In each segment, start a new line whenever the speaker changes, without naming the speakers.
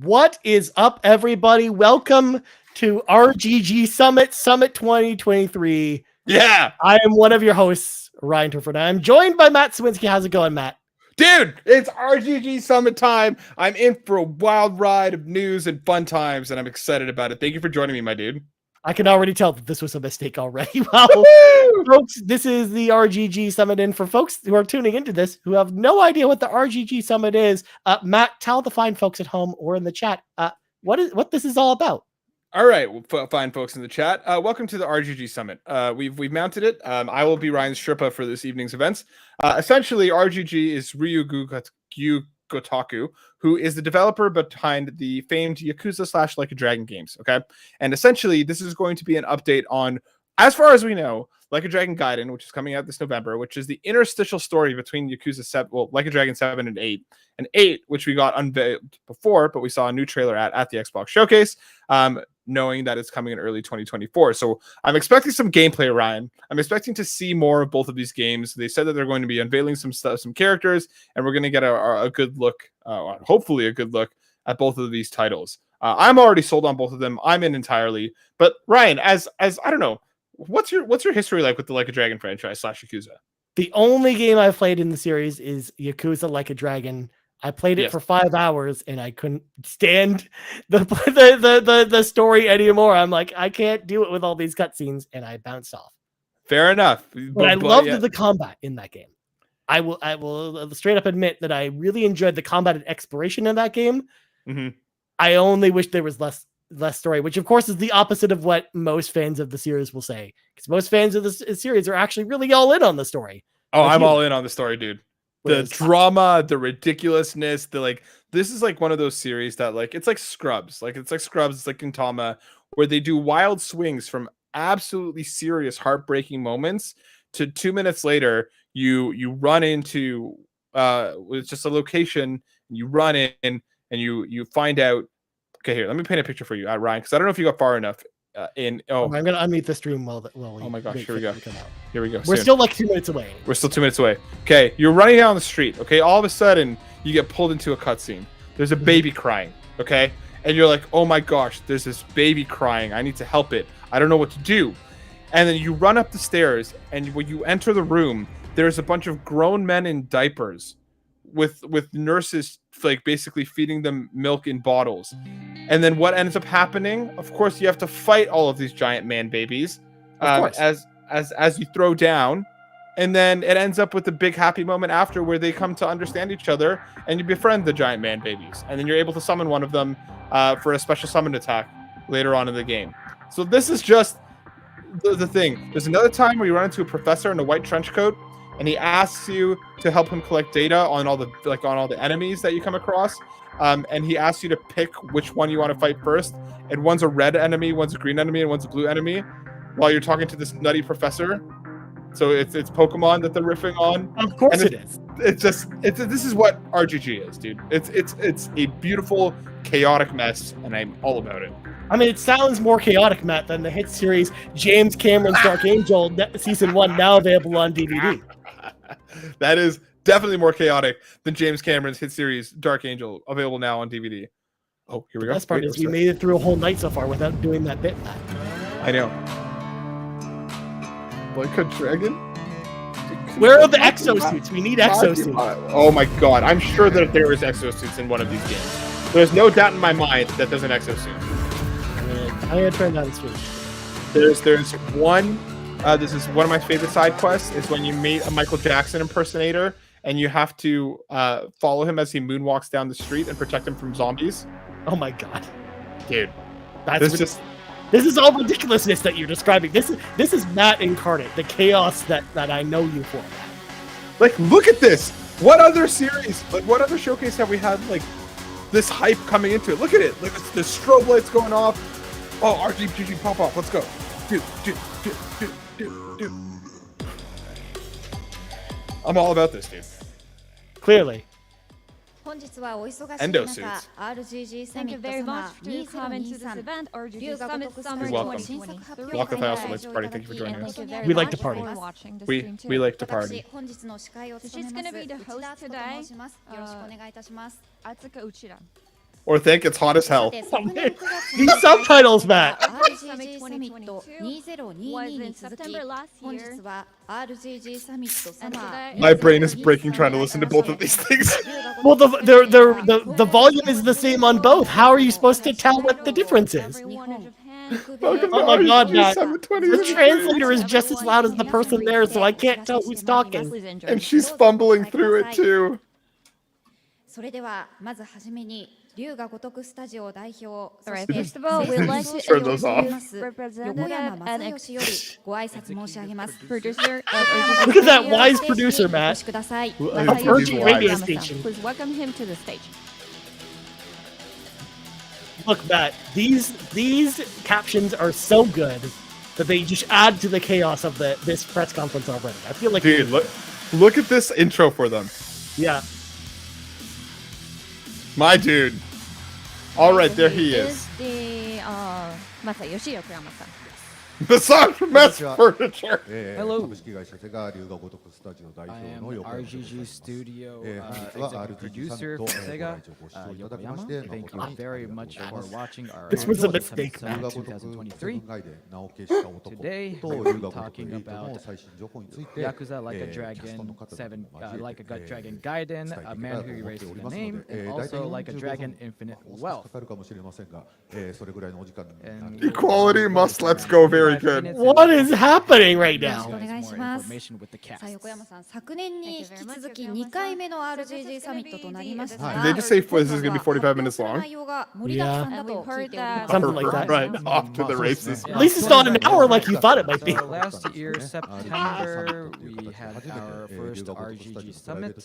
What is up, everybody? Welcome to RGG Summit 2023.
Yeah.
I am one of your hosts, Ryan Turford. I'm joined by Matt Sawinski. How's it going, Matt?
Dude, it's RGG Summit time. I'm in for a wild ride of news and fun times, and I'm excited about it. Thank you for joining me, my dude.
I can already tell that this was a mistake already. Well, folks, this is the RGG Summit. And for folks who are tuning into this who have no idea what the RGG Summit is, Matt, tell the fine folks at home or in the chat what this is all about.
All right, fine folks in the chat. Welcome to the RGG Summit. We've mounted it. I will be Ryan's Sherpa for this evening's events. Essentially, RGG is Ryugu Gotaku, who is the developer behind the famed Yakuza / Like a Dragon games. Okay, and essentially, this is going to be an update on, as far as we know, Like a Dragon Gaiden, which is coming out this November, which is the interstitial story between Yakuza 7, well, Like a Dragon 7 and 8, and 8, which we got unveiled before, but we saw a new trailer at the Xbox Showcase. Knowing that it's coming in early 2024. So I'm expecting some gameplay, Ryan. I'm expecting to see more of both of these games. They said that they're going to be unveiling some stuff, some characters, and we're going to get a good look, hopefully a good look at both of these titles. I'm already sold on both of them. I'm in entirely. But Ryan, as I don't know, what's your history like with the Like a Dragon franchise / Yakuza?
The only game I've played in the series is Yakuza Like a Dragon. I played it for 5 hours and I couldn't stand the story anymore. I'm like, I can't do it with all these cutscenes, and I bounced off.
Fair enough.
But I loved the combat in that game. I will straight up admit that I really enjoyed the combat and exploration in that game.
Mm-hmm.
I only wish there was less story, which of course is the opposite of what most fans of the series will say, because most fans of the series are actually really all in on the story.
Oh, I'm all in on the story, dude. The drama, the ridiculousness, this is like one of those series that it's like Scrubs. It's like Gintama, where they do wild swings from absolutely serious, heartbreaking moments to 2 minutes later, you run into it's just a location, and you run in and you find out. Okay, here, let me paint a picture for you, Ryan, because I don't know if you got far enough. I'm gonna
unmute the stream while
oh my gosh, here we go. Here we go.
We're still like 2 minutes away.
We're still 2 minutes away. Okay, you're running down the street. Okay, all of a sudden you get pulled into a cutscene. There's a baby crying. Okay, and you're like, oh my gosh, there's this baby crying. I need to help it. I don't know what to do. And then you run up the stairs, and when you enter the room, there's a bunch of grown men in diapers with nurses basically feeding them milk in bottles. And then what ends up happening? Of course, you have to fight all of these giant man babies as you throw down, and then it ends up with a big happy moment after where they come to understand each other, and you befriend the giant man babies, and then you're able to summon one of them for a special summon attack later on in the game. So this is just the thing. There's another time where you run into a professor in a white trench coat, and he asks you to help him collect data on all the enemies that you come across. And he asks you to pick which one you want to fight first. And one's a red enemy, one's a green enemy, and one's a blue enemy, while you're talking to this nutty professor. So it's Pokemon that they're riffing on.
Of course it is.
This is what RGG is, dude. It's a beautiful, chaotic mess, and I'm all about it.
I mean, it sounds more chaotic, Matt, than the hit series James Cameron's Dark Angel Season 1, now available on DVD.
That is definitely more chaotic than James Cameron's hit series Dark Angel, available now on DVD. Oh, here we go.
The best part is we made it through a whole night so far without doing that bit, Matt.
I know. Like a dragon?
Where are the exosuits? We need exosuits.
Oh my god, I'm sure that there is exosuits in one of these games. There's no doubt in my mind that there's an exosuit.
I'm gonna turn down the stream.
There's one. This is one of my favorite side quests. Is when you meet a Michael Jackson impersonator, and you have to follow him as he moonwalks down the street and protect him from zombies.
Oh my god,
dude,
this is all ridiculousness that you're describing. This is Matt incarnate, the chaos that I know you for.
Look at this. What other series? What other showcase have we had this hype coming into it? Look at it. Look at the strobe lights going off. Oh, RGG pop off. Let's go. Dude. I'm all about this, dude.
Clearly.
Endo suits.
Thank you very much for coming to this event, RGG Summit Summer
You're welcome.
2023.
Welcome. I also like to party. Thank you for joining us.
We like to party.
We like to party.
So she's going to be the host today. Atsuka Uchida.
or think it's hot as hell.
These subtitles, Matt.
Summit 2022 was in September last year.
My brain is breaking trying to listen to both of these things.
Well, the volume is the same on both. How are you supposed to tell what the difference is?
Welcome
Oh my
to
God,
RGG
Matt.
Summit
The
2023.
translator is just as loud as the person there, so I can't tell who's talking.
And she's fumbling through it too.
それではまずはじめに龍が如くスタジオ代表
Alright, first of all, we'd like to
Turn those off.
introduce
横
representative
山
and
正義よりご挨拶申し上げます
producer of
Look at that wise producer,
お
Matt.
越しください
Of Virgin Radio Station.
Please welcome him to the stage.
Look, Matt, these captions are so good that they just add to the chaos of this press conference already. I feel like,
Dude, look at this intro for them.
yeah.
My dude. All right, there he
This
is.
the Masayoshi Yokoyama-san.
The song from Mass Furniture.
Hello.
株式会社セガ龍が如くスタジオ代
I
表
am
の横山でござい
RGG
ます
Studio
本日は
executive
RGG サミ
producer
ット
for
ご
Sega
来場ご視聴いただきま
Yokoyama.
して
Thank you
誠に
very
ありが
much
とうござい
for
ます
watching our
This was a
Summit
mistake,
龍
man.
が如くセブン
2023.
街で名を消した男
Today
と
we'll
龍
be
が如く
talking
8の
about
最新情報について
Yakuza Like a
キャストの
Dragon
方
7,
々も交
Like a
えて
Dragon Gaiden,
伝えて
A
いけた
Man
ら
Who
と思って
Erased
おり
the
ますの
Name,
で
and
大体
also Like a
45
Dragon
分
Infinite
もしか
Wealth.
かかるかもしれませんがそれぐらいのお時間にな
And
っています
Equality must let's go very good.
What is happening right
よろし
now?
くお願いし
More
ます
information with the
さあ
cast.
横山さん昨年に引き続き2回目の RGG サミットとなりました
Did
が
they just say this is gonna be 45 minutes long?
内容が盛りだくさんだと聞いております
Something like that.
Right off to the races.
At least it's not an hour like you thought it might be.
So last year, September, we had our first RGG Summit.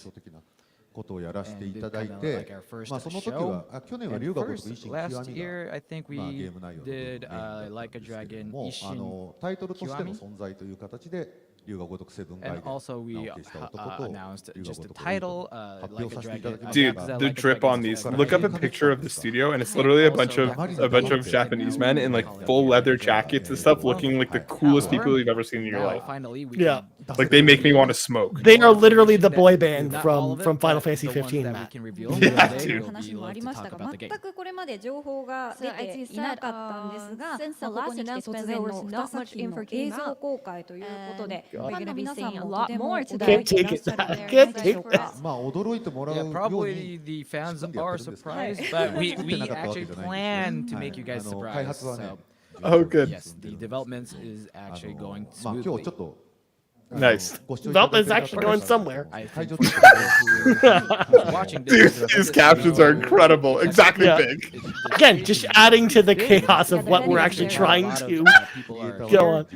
ことをやらせてい
And
た
did
だい
kind of
て
like our first
その時
show.
は去年は
And
龍が如く
first,
維新極
last
みが
year, I think
ゲ
we
ーム内容のメイン
did
だったん
Like a
ですけれど
Dragon
も
Ishin.
タイトルとしての存在という形で龍が如くセブン街
And
で
also, we
名を消した男と
announced
龍が
just
如
the
く
title,
発
Like
表
a
させていただ
Dragon.
きま
Dude,
したが
the drip on these. Look up a picture of the studio, and it's literally a bunch of Japanese men in like full leather jackets and stuff, looking like the coolest people you've ever seen in your
Now,
life.
finally, we
Yeah.
can
Like they make me want to smoke.
They are literally the boy band
Not all of it,
from Final
but
Fantasy
the ones
15,
that we
Matt.
can reveal
Yeah,
today
dude.
will be
話もあ
like
り
to
ました
talk
が
about the game.
全くこれまで情報が出
So, as
て
you
いな
said,
かったんですが
since the
ここ
last
に来て
announcement,
突
there
然
was
の
not
2作
much
品の
info
映
came
像
out.
公開ということで
And
ファンの皆さん
we're gonna be seeing a
も
lot
とても
more
驚いて
today.
いらっしゃるんじゃないでしょうか。
まあ驚いてもらう
Yeah,
よう
probably
に
the fans
仕組んでやっ
are
てるんですけど
surprised, but we
作ってなかったわけ
actually
じゃないんですよ
plan to make you guys
開
surprised.
発はね
So,
Oh, good.
yes, the developments is actually going
まあ今日ち
smoothly.
ょっと
Nice.
ご視聴いただい
Development's
ている
actually
方
going
々
somewhere.
I
会
think
場
for
と
those who are watching
Dude,
this,
these captions are incredible. Exactly
Yeah.
big.
Again, just adding to the chaos of what we're actually trying to go on.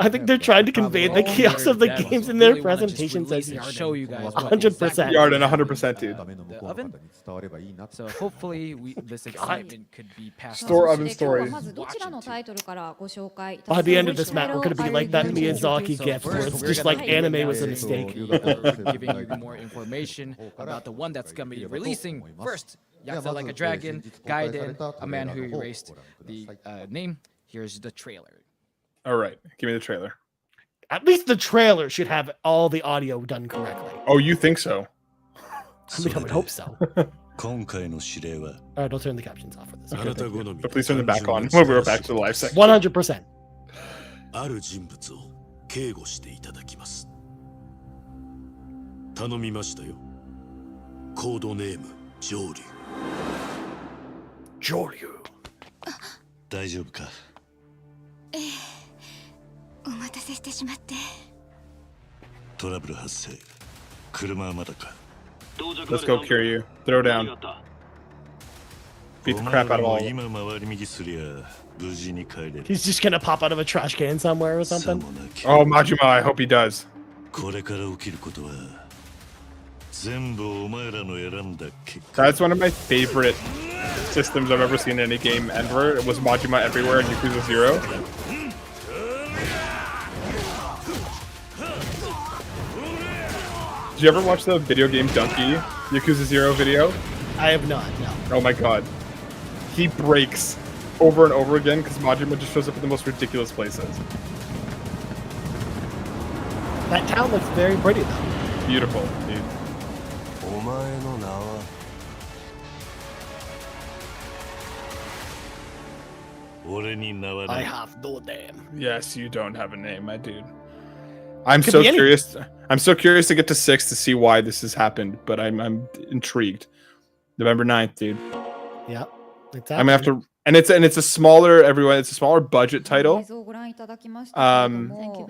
I think they're trying to convey the chaos of the games in their presentations as
show you guys
100%.
Yarden 100%, dude.
画面の向こうの方に伝わればいいなと
So hopefully this excitement could be passed
Store
on.
oven
そして今日は
stories.
まずどちらのタイトルからご紹介いた
By
し
the end
ま
of
す
this, Matt, we're going to be like that Miyazaki gift where it's just like anime was a mistake.
Giving you more information about the one that's going to be releasing first. Yakuza Like a Dragon, Gaiden, A Man Who Erased the Name. Here's the trailer.
All right, give me the trailer.
At least the trailer should have all the audio done correctly.
Oh, you think so?
I mean, I would hope so.
今回の指令は
Alright, I'll turn the captions off for this.
あなた好み
But please turn them back on when we're back to the live section.
100%.
ある人物を警護していただきます頼みましたよコードネーム上流
Joryu.
大丈夫か
お待たせしてしまって
トラブル発生車はまだか
Let's go, Kiryu. Throw down. Beat the crap out of all.
お前らも今回り右すりゃ無事に帰れる
He's just gonna pop out of a trash can somewhere or
さ
something.
もなき
Oh, Majima, I hope he does.
これから起きることは全部お前らの選んだ結果
That's one of my favorite systems I've ever seen in any game ever. It was Majima everywhere in Yakuza 0. Did you ever watch the video game Donkey Yakuza 0 video?
I have not, no.
Oh my god. He breaks over and over again because Majima just shows up in the most ridiculous places.
That town looks very pretty though.
Beautiful, dude.
お前の名は俺に名はな
I
い。
have no name.
Yes, you don't have a name, my dude. I'm
Could
so
be any-
curious. I'm so curious to get to 6 to see why this has happened, but I'm intrigued. November 9th, dude.
Yeah. It's
I'm gonna have to, and it's a smaller budget title.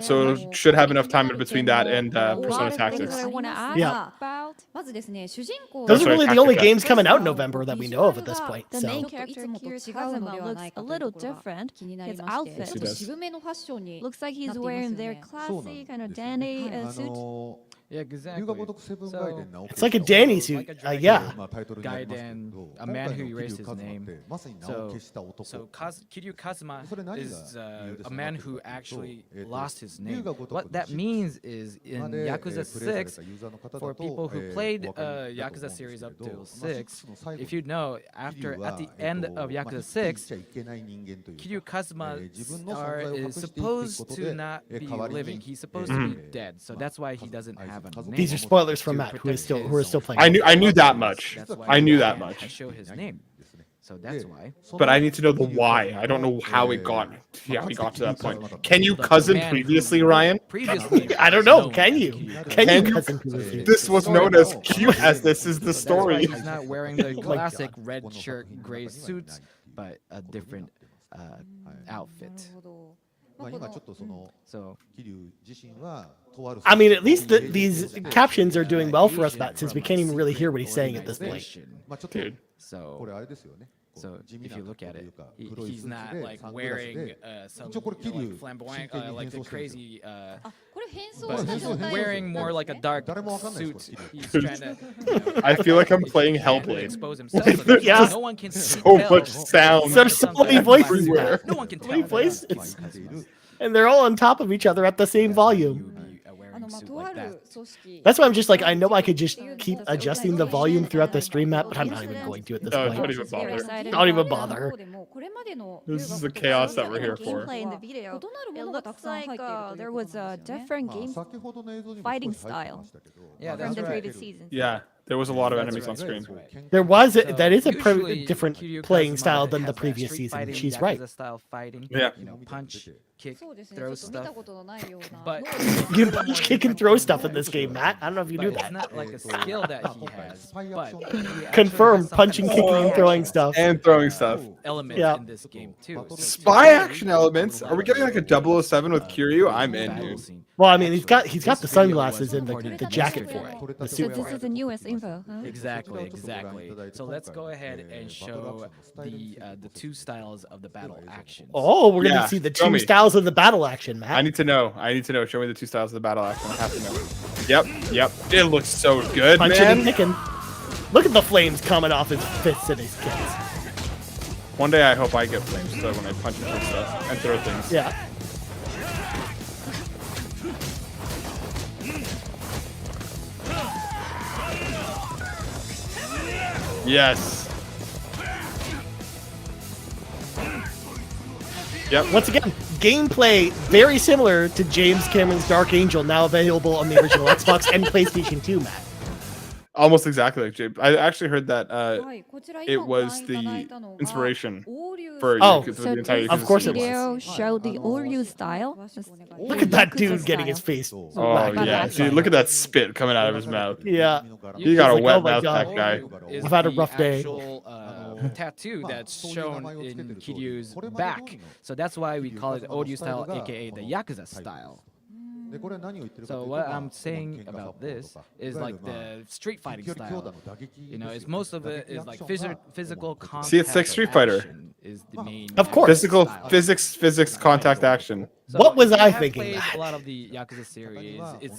So it should have enough time in between that and Persona Tactics.
I want to ask
Yeah.
about
まずですね、主人公
Those
That's
are
right,
really the only
Tactica.
games coming out in November that we know of at this point.
the
So
main
ちょっといつ
character
もと違う
Kazuma
のではな
looks
いか
a
という
little
ところが
different.
気になり
His
まして
outfit
ちょっと渋めのファッションに
looks like
な
he's
っていますよ
wearing their
ね。
classy kind of
そう
Danny
なんです
suit.
Yeah,
龍
exactly.
が如くセブンガイデン直樹
it's like a Danny suit. Yeah.
まあタイトルになりますけど
Gaiden, a man who
今回の
erased
桐
his
生一馬っ
name.
てまさに名を消した男
So Kiryu Kazuma
それ何が
is
理由で
a
そうな
man
ってる
who
かというと
actually
龍
lost his
が
name.
如く
What that means is
ま
in
で
Yakuza
プレイされ
6,
たユーザーの方だと
for people who
お
played
分かりだと
Yakuza
思うん
series up
ですけど
till
6
6,
の最後
if you know, after at the end of Yakuza 6,
いけない人間というか
Kiryu Kazuma
自分の存在を隠
is
していくこと
supposed
で
to not be
代わりに
living. He's supposed to be dead. So that's why he doesn't have a name.
These are spoilers from Matt, who are still playing.
I knew that much.
That's why
I
he
knew that
can't
much.
show his name. So that's why.
But I need to know the why. I don't know how it got. Yeah, we got to that point. Can you cousin
Man
previously,
who-
Ryan?
Previously,
I don't know.
known
Can
as
you?
Kiryu
Can
Kazuma.
you cousin previously?
This was known as cute as this is the
So that's why
story.
he's not wearing the
Oh my
classic
God.
red shirt, gray suits, but a different outfit.
なるほど。
まあ今ちょっとその
So
桐生自身はとある
I mean, at least these captions are doing well for us, Matt, since we can't even really hear what he's saying at this point.
organization.
まあちょっと
Dude.
こ
So
れあれですよね
So
地味
if
な
you look at
とい
it,
うか
he,
黒い
he's
スー
not
ツで
like
サングラス
wearing
で
some
一応これ
you know,
桐
like
生
flamboyant,
真剣に
like the
変装してるんですよ
crazy.
あ、これ変装
But
した
he's
状態
wearing more like a dark
誰もわかんないです
suit.
これ
He's trying to. You know,
I feel like I'm playing
and
Hellblade.
expose himself. So that
Yeah.
no one can
So
tell
much sound.
There's so many voices,
everywhere.
Matt.
No one can
So many
tell.
voices,
前に出ている
and they're all on top of each other at the same volume.
You be
あ
wearing
の
a
まあ
suit
とあ
like
る
that.
組織
That's why I'm just like, I know I could just keep adjusting the volume throughout the stream, Matt, but I'm not even going to at this
No,
point.
don't even bother.
Don't even bother.
これまでの
This is the chaos that we're here for.
Gameplay in the video.
異なる
It
ものがたく
looks
さん入ってい
like
るという
there
こ
was
とな
a
んですよね。
different
まあ
game
先ほどの映像にも
fighting
少し入ってましたけど
Yeah,
from
that's
the
right.
previous seasons.
Yeah, there was a lot of
That's
enemies on
right,
screen.
that's right.
There was
So
that is a
usually
different
Kiryu
playing
Kazuma
style than the
has that
previous
street
season.
fighting,
She's right.
Yakuza style fighting.
Yeah.
You know, punch, kick,
そうですね。ちょ
throw
っと見た
stuff.
ことのないような。
But
You can punch, kick, and throw stuff in this game, Matt. I don't know if you
but
knew
it's
that.
not like a skill that he has. But he actually
Confirm
has some
punching,
kind of
kicking, and
spy
throwing
action
stuff.
And throwing stuff.
element
Yeah.
in this game too. So
Spy action elements? Are we getting like a 007 with Kiryu? I'm in,
battle
dude.
scene.
Well, I mean, he's got
This
the
video
sunglasses
was
and
recorded
the jacket
yesterday.
for it. The
So
suit
this
for
is
it.
the newest info, huh?
Exactly, exactly. So let's go ahead and show the two styles of the battle action.
Oh, we're
Yeah,
gonna see the
show
two
me.
styles of the battle action,
I
Matt.
need to know. I need to know. Show me the two styles of the battle action. I have to know. Yep. It looks so good,
Punching and
man.
kicking. Look at the flames coming off his fists and his kicks.
One day I hope I get flames so when I punch and kick stuff and throw things.
Yeah.
Yes. Yep.
Once again, gameplay very similar to James Cameron's Dark Angel, now available on the original Xbox and PlayStation 2, Matt.
Almost exactly like James. I actually heard that
はいこちら
it
今ご覧
was
いただいた
the
のが
inspiration
オーリュー
for
Oh,
for
So
the entire
this
Of course it was.
video showed the Oryu style.
Look at that dude getting his face.
Oh
whacked.
yeah, dude, look at that spit coming out of his mouth.
Yeah.
He got a
like,
wet
oh my
mouth,
God.
that guy.
Is
I've had a
the
rough day.
actual, tattoo that's shown in Kiryu's back. So that's why we call it Oryu style, aka the Yakuza style.
でこれは何を言ってるかとい
So
うと
what
まあ
I'm saying
喧嘩
about
殺法
this
とか
is
いわゆ
like
るまあ
the street fighting
距離強
style.
打の打撃
You know,
です
it's
よ
most of
打
it
撃
is like
アクションが
physical contact.
See, it's like Street Fighter.
action Is the main
Of course.
Physical
style.
physics contact action.
So
What was
if you
I
have
thinking,
played
Matt?
a lot of the Yakuza series. It's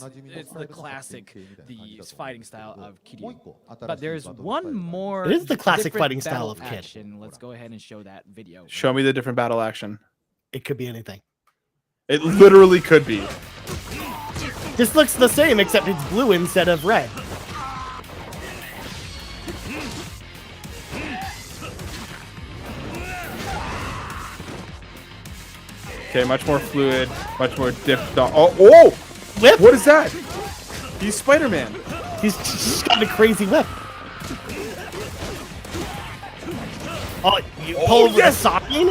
the classic, the fighting style of
もう
Kiryu.
一個
But
新しい
there's
バトルスタイル
one
が
more.
It is the classic
different
fighting style
battle
of Kid.
action. Let's go ahead and show that video.
Show me the different battle action.
It could be anything.
It literally could be.
This looks the same, except it's blue instead of red.
Okay, much more fluid, much more dipped. Oh!
Whip!
What is that? He's Spider-Man.
He's just got a crazy whip. Oh, you pull over
yes!
the sign?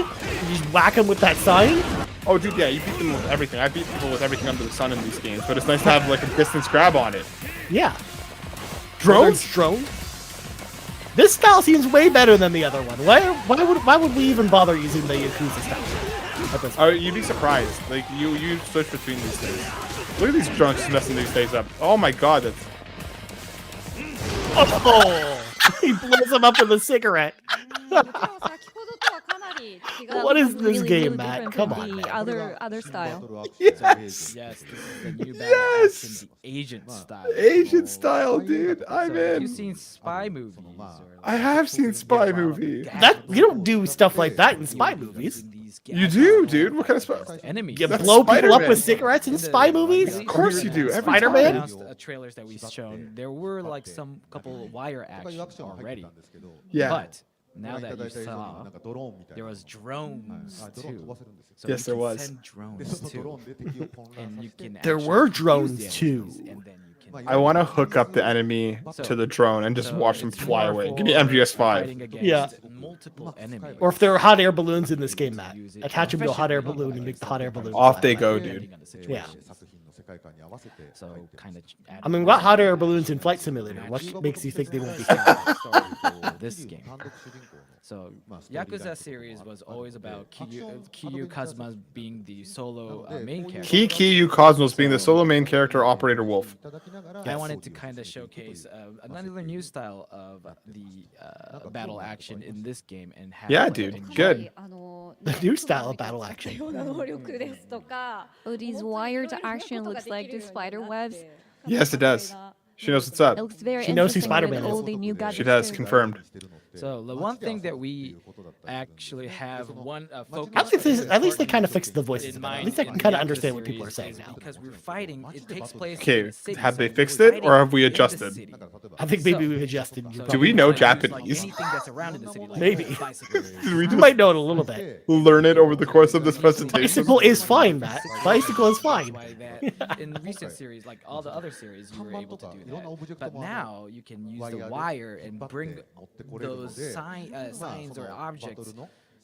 just whack them with that sign?
Oh, dude, yeah, you beat them with everything. I beat people with everything under the sun in these games, but it's nice to have like a distance grab on it.
Yeah.
Drones?
Drones? This style seems way better than the other one. Why would we even bother using the Yakuza style?
Oh, you'd be surprised. Like you switch between these things. Look at these drunks messing these days up. Oh my god, that's
Oh, he blows him up with a cigarette. What is this game, Matt? Come on, man.
Other style.
yes,
Yes, this is the new battle
Yes!
action, the Agent style.
Asian style, dude. I'm
So if you've
in.
seen spy movies, or like
I have seen spy movie.
That you don't do stuff like that in spy movies.
You do, dude. What kind of spy?
Enemies.
You
That's
blow people up
Spider-Man.
with cigarettes in spy movies?
Of course you do. Every
Spider-Man?
time.
Announced, trailers that we've shown, there were like some couple of wire action already.
Yeah.
But now that you saw, there was drones too. So
Yes,
you
there
can
was.
send drones too. And you can
There
actually
were
use
drones
the
too.
enemies, and then you can
I want to hook up the enemy to the drone and just
So
watch them
it's
fly
more
away.
for
Give me MGS5.
fighting against
Yeah.
multiple enemies.
Or if there are hot air balloons in this game, Matt, attach them to a hot air balloon and make the hot air balloon.
Off
fly
they
away.
go,
Depending
dude.
on the
Yeah.
situation. So kind of.
I mean, what hot air balloons in Flight Simulator? What makes you think they won't be?
This game. So Yakuza series was always about Kiryu Kazuma being the solo main character.
Kiyu Cosmos being the solo main character, Operator Wolf.
I wanted to kind of showcase another new style of the battle action in this game and have
Yeah,
like,
dude.
enjoy-
Good.
The new style of battle action.
Oh, these wired action looks like the spider webs.
Yes, it does. She knows what's up.
It looks very
She knows who
interesting with
Spider-Man is.
all the new gadgets
She does,
too.
confirmed.
So the one thing that we actually have one focus.
At least they kind of fixed the voices.
in
a bit. At
mind
least I
in
can kind of
Yakuza
understand what
series
people are saying
is
now.
Because we're fighting, it takes place. in
Okay,
the city,
have
so
they
we're
fixed it, or
fighting
have we
in the
adjusted?
city.
I think maybe
So-
we've adjusted.
So
Do we
you
know
can use, like,
Japanese?
anything that's around in the city, like
Maybe.
bicycles.
Did we
You
just
might know it a little bit.
learn it over the course of this presentation?
Bicycle is fine, Matt. Bicycle is
That's
fine.
why that in recent series, like all the other series, you were able to do that. But now you can use the wire and bring those signs or objects.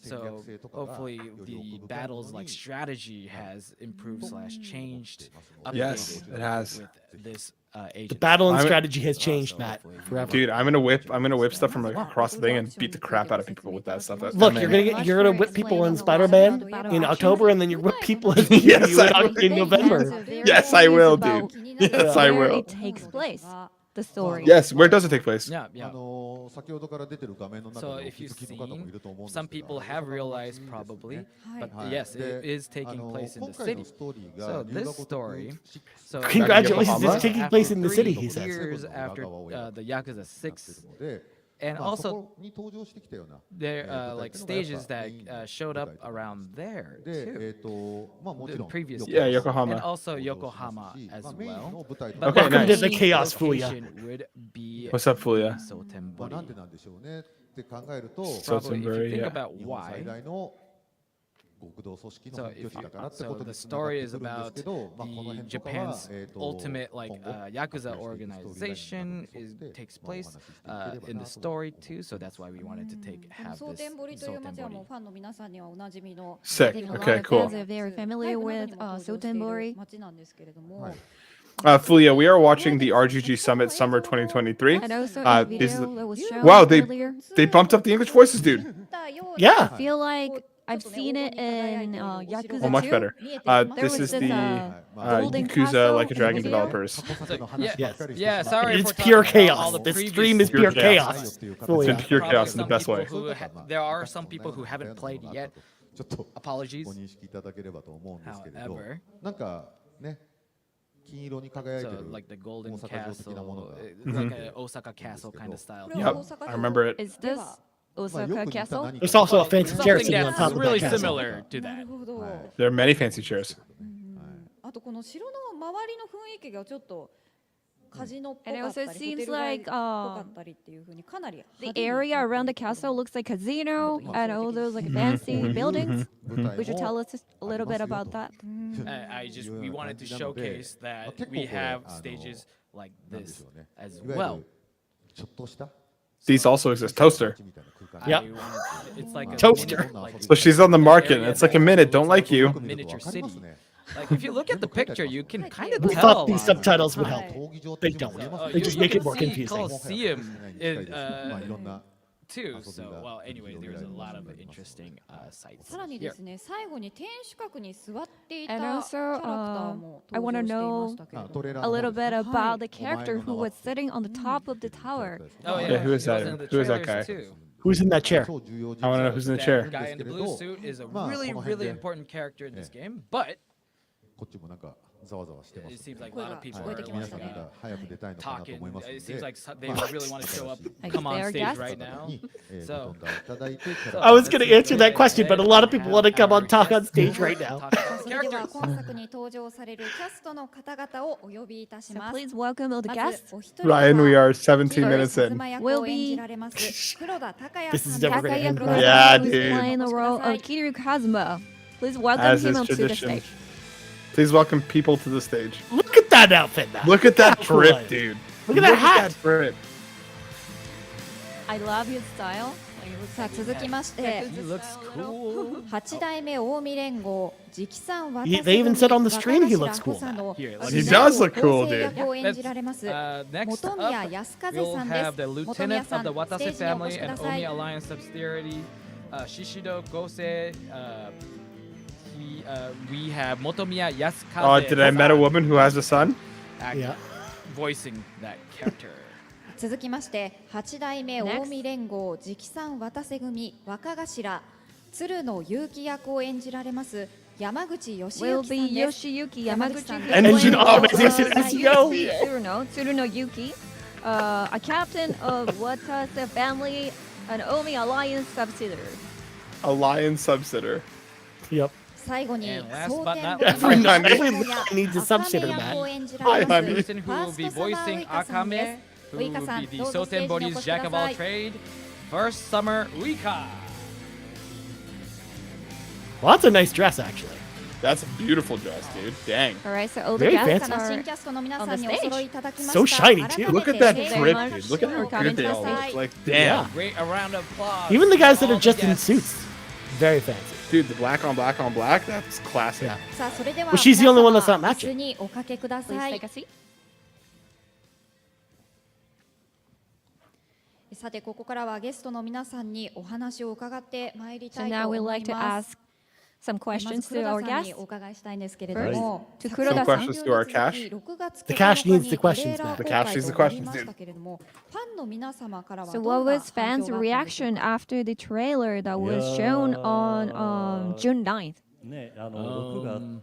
So hopefully the battle's like strategy has improved / changed.
Yes,
updated
it has.
With this agent.
The battle and
I'm-
strategy has changed, Matt, forever.
Dude, I'm gonna whip stuff from like across the thing and beat the crap out of people with that stuff.
Look, you're gonna whip people in Spider-Man in October, and then you whip people in
Yes, I will.
in November.
Yes, I will, dude. Yes, I
Where
will.
it takes place, the story.
Yes, where does it take place?
Yeah, yeah. So if you've seen, some people have realized probably, but yes, it is taking place in the city. So this story, so
Congratulations,
it's
taking
after
place in the city,
3
he says.
years after the Yakuza 6, and also there like stages that showed up around there too. The previous
Yeah,
games.
Yokohama.
And also Yokohama as well. But
Okay,
Welcome to
nice.
the
main
chaos, Fuya.
location would be
What's up, Fulia?
Sotenbori.
なんでなんでしょうねって考えると
Probably, if you
Sotenbori,
think
yeah.
about
日本
why.
最大の極道組織の
So
本拠
if
地だ
you,
からって
so
こと
the
に
story
つ
is
ながってくるんです
about
けど、まあ、この
the
辺とかは
Japan's ultimate like Yakuza organization takes place in the story too. So that's why we wanted to have
蒼
this
天堀という街はもう
Sotenbori.
ファンの皆さんにはおなじみの
Sick.
I think a lot
Okay,
of
cool.
fans are very familiar with
はい
Sotenbori.
街なんですけれども、
はい
Fulia, we are watching the RGG Summit Summer 2023.
And also
Uh,
a
this is-
video that was shown
Wow, they-
earlier.
They bumped up the English voices, dude.
Yeah.
I feel like I've seen it in Yakuza
Oh, much
2.
better.
There
This
was
is
this,
the
golden
Yakuza
castle
Like a Dragon
video.
developers.
So, yeah,
Yes.
yeah. Sorry,
It's
for
pure
talking about all
chaos.
the
This
previous
stream is
Pure
pure
chaos.
chaos.
It's
Fulia.
been pure
Probably
chaos in the
some
best
people
way.
who there are some people who haven't played yet.
ちょっと
Apologies.
ご認識いただければと思うんですけれど
However,
なんかね金色に輝いて
so
る
like the golden
大阪城的なもの
castle,
が
like an Osaka castle kind of style.
Yep, I remember it.
Is this
まあ
Osaka
よく似た
Castle?
何か
There's also a fancy chair
Something
sitting on
that's
top of
really
that castle.
similar to
な
that.
るほど、
There are many fancy chairs.
あとこの城の周りの雰囲気がちょっとカジノっぽ
And
か
it
った
also
り、ホ
seems
テル街っ
like
ぽかったりっていう風にかなり
the
派手に
area around the castle looks like casino and all those like fancy buildings.
舞台
Would you
も
tell us a little bit about that?
We wanted to showcase that we have stages like
なんでし
this
ょうね
as
いわゆ
well.
るちょっとした
These also exist. Toaster.
Yep.
It's like a
Toaster.
mini- like
So she's on the market.
area
It's like a
that
minute. Don't like you.
miniature city. Like if you look at the picture, you can kind of
We
tell.
thought
a
these
lot.
subtitles would help. They don't.
So,
They
you
just make
can
it more
see
confusing.
Colosseum is, too. So well, anyways, there's a lot of interesting sites.
さらに
here.
ですね、最後に天守閣に座っていたキ
And
ャラ
also,
クターも
I
登
wanna
場していましたけれども
a little bit about the character who was sitting on the top of the tower.
Oh
Yeah, who is
he was
that?
in the
Who is that
trailers,
guy?
too.
Who's in that chair?
I want to know who's in the
That
chair.
guy in the blue suit is a really, really important character in this game, but
こっちもなんかざわざわしてま
it
す。
seems like a lot of people
はい
are
聞こえてきま
皆
like,
さんが
uh,
早く出たいのかなと
talking.
思いますの
It
で
seems like they really want to show up,
Like
come on
their
stage
guests?
right now.
にご
So-
飛んでいただいてキャ
So-
ラ
I was
let's
going to
see
answer that
if
question, but a lot of people want to come on talk on
our
stage
guests
right now.
talk about
それでは
characters.
今作に登場されるキャストの方々をお呼びいたし
So
ます。
please welcome all the
ま
guests.
ずお一人目は
Ryan, we are 17
キー
minutes
カズ
in.
マ役
Will
を演
be-
じられます黒田孝也
This
さ
is
ん
never
です。
gonna end
Takaya
well.
Yeah,
Kurota, who's
dude.
playing the role of Kiryu Kazuma. Please welcome
As
him
is
onto the
tradition.
stage.
Please welcome people to the stage.
Look at that outfit now.
Look at that
That's
drip,
right.
dude.
Look at that hat.
drip.
I love his style. Like, it looks
さあ
like
続きまして
He looks cool.
8代目近江連合直参渡
They even said on the stream he looks cool.
Here,
He does look cool, dude.
役を演じられます
Next
本宮
up,
康和
we'll
さんで
have
す
the
本宮
lieutenant
さ
of
ん
the
ス
Watase
テージにお越
family
しくだ
and
さい
Omi Alliance subsidiary, Shishido Gose. We have Motomiya Yasukaze.
Oh, did I met a woman who has a son?
Yeah.
Voicing that character.
続きまして8代目近江連合直参渡瀬組若頭鶴野結城役を演じられます山口義
Will
之
be
さんです
Yoshiyuki
山
Yamaguchi.
口さん
who
です
And
plays
you
the
know,
role
yes,
of
yes, yo.
Tsuruno Yuki, a captain of Watase family, an Omi Alliance subsidiary.
A lion subsitter.
Yep.
最後に
And last
蒼
but
天
not
堀
least,
の
の
Every
親
needs a
赤
subsidiary,
目
man.
役を演じられ
Hi,
ま
honey.
す
person
フ
who
ァ
will
ース
be
トサマーウ
voicing
イカさんで
Akame,
すウ
who
イカ
will
さん
be the
どうぞステー
Soten
ジにお越
Body's
しくだ
Jack of
さ
all
い
trade, first summer Uika.
Well, that's a nice dress, actually.
That's a beautiful dress, dude. Dang.
All right, so all the
Very
guests
豪華な新
are
キャストの皆
on
さん
the
にお揃いいただきました
So shiny, too.
Look at that
Thank you
drip,
very
dude.
much
Look at
for
how
coming
good they
to
all
us.
look. Like,
Yeah.
damn.
Great, a round of applause.
Even the guys
for
that are
all
just in
guests.
suits. Very fancy.
Dude, the black on black, that's classic.
Yeah.
さあそれでは
Well, she's the only one that's not
皆様
matching.
椅子におかけくだ
Please
さい
take a seat.
さてここからはゲストの皆さんにお話を伺ってまいり
So
たい
now
と
we'd
思
like
い
to
ます
ask some
ま
questions
ず
to
黒
our
田さん
guests.
にお伺いしたいんですけれども
To
Some
Kuroda-san.
questions to our Cash.
The Cash needs the questions, man.
The Cash needs the questions, dude.
ファンの皆様からは
So
どん
what
な
was
反
fans'
響があったんでしょう
reaction
か
after the trailer that was shown on June 9th?
ね、6が
Um,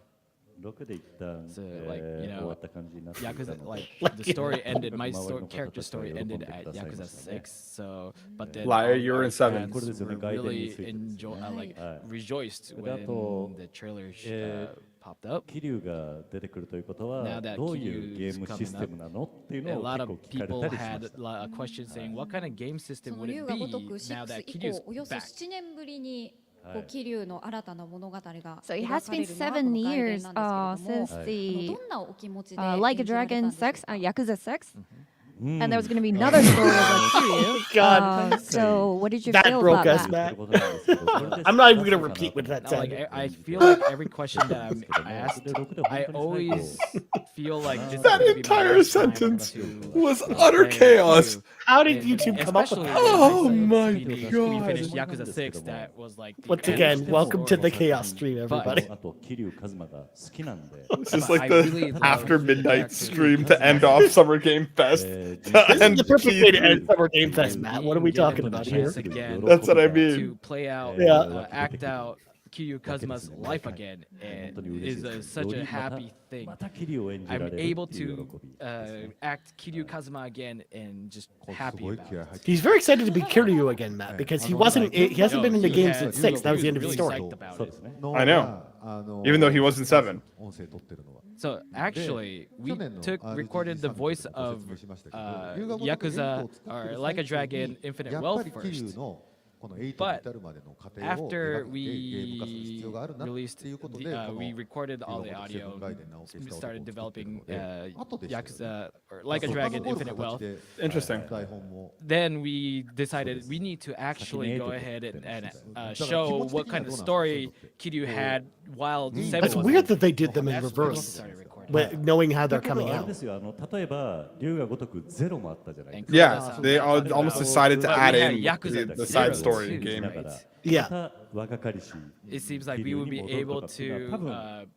6で一旦、
so, like, you know,
終わった感じになっていたの
Yakuza,
で
like the story ended. My
周りの
character
方たちが
story
喜ん
ended
で
at
ください
Yakuza
ましたね。
6. So, but then
Liar,
all
you were in
our
seven.
fans
これですよね、
were
外伝に
really
ついてです
enjoy, like
はい
rejoiced
で、あ
when
と、
the trailer popped up.
桐生が出てくるということは
Now that
どういうゲーム
Kiryu's
システムなのっていう
A
のを
lot
結
of
構聞かれ
people
たりしま
had
した。
a question saying, "What kind of game
そ
system
の
would
龍
it
が
be
如く
now that
6以
Kiryu's
降およそ
back?"
7年ぶりにこう桐生の新たな物語が
So it
描
has
かれ
been
るのはこ
7
の外伝
years
なんですけれども
since the
どんなお気持ちで
Like a
演じられたん
Dragon
でしょう
6,
か
Yakuza 6,
うん
and there was going to be another story about Kiryu.
God.
So what did you
That
feel
broke
about
us,
that?
man.
ということなんですけどそれで
I'm not even going to repeat what that
No, like
said.
I feel like every question that I'm asked, I always feel like this is
That
gonna be my
entire
last time
sentence
to,
was
play
utter chaos.
Kiryu.
How did
And
YouTube come up with
especially
that?
Oh
when
my
we
God.
finished Yakuza 6, that was like the
Once
end
again,
of the
welcome to the
story.
chaos stream, everybody.
あと桐生一馬が好きなんで
It's just
But
like
I
the
really love
after
the
midnight
character.
stream to end off Summer Game Fest.
え
To
This is
end
the perfect way to
Q3.
end Summer Game Fest, Matt. What are we talking about here?
Chance again
That's what I
to
mean.
play out,
Yeah.
act out Kiryu Kazuma's life again, and is such a happy thing.
また桐生を演じら
I'm
れる
able
っていう
to
喜び
act Kiryu Kazuma again and just
す
happy
ごい
about
気合
it.
入って
He's very excited to be Kiryu again, Matt, because he hasn't been in the game since 6. That was the end of the
Really
story.
psyched about
そう
it.
ですね
I know. Even though he wasn't 7.
音声取ってるのは
So actually, we recorded the voice of Yakuza or Like a Dragon Infinite
やっぱ
Wealth
り桐
first.
生の
But after we released, we recorded all the audio, we started developing Yakuza or Like a Dragon Infinite Wealth.
Interesting.
Then we decided we need to actually go ahead and show what kind of story Kiryu had while Seven
That's
was
weird
in.
that they did them in
That's when we
reverse,
started recording.
but knowing how they're
だけど
coming
あれ
out.
ですよ例えば龍が如くゼロもあったじゃない
And
ですか
Yeah, they almost decided to
But we
add
had
in
Yakuza
the side
Zero
story
too,
game.
だから
Yeah.
また若かりし
It seems like
キ
we
リュウ
would
に
be
戻る
able
とかっていうの
to
は多分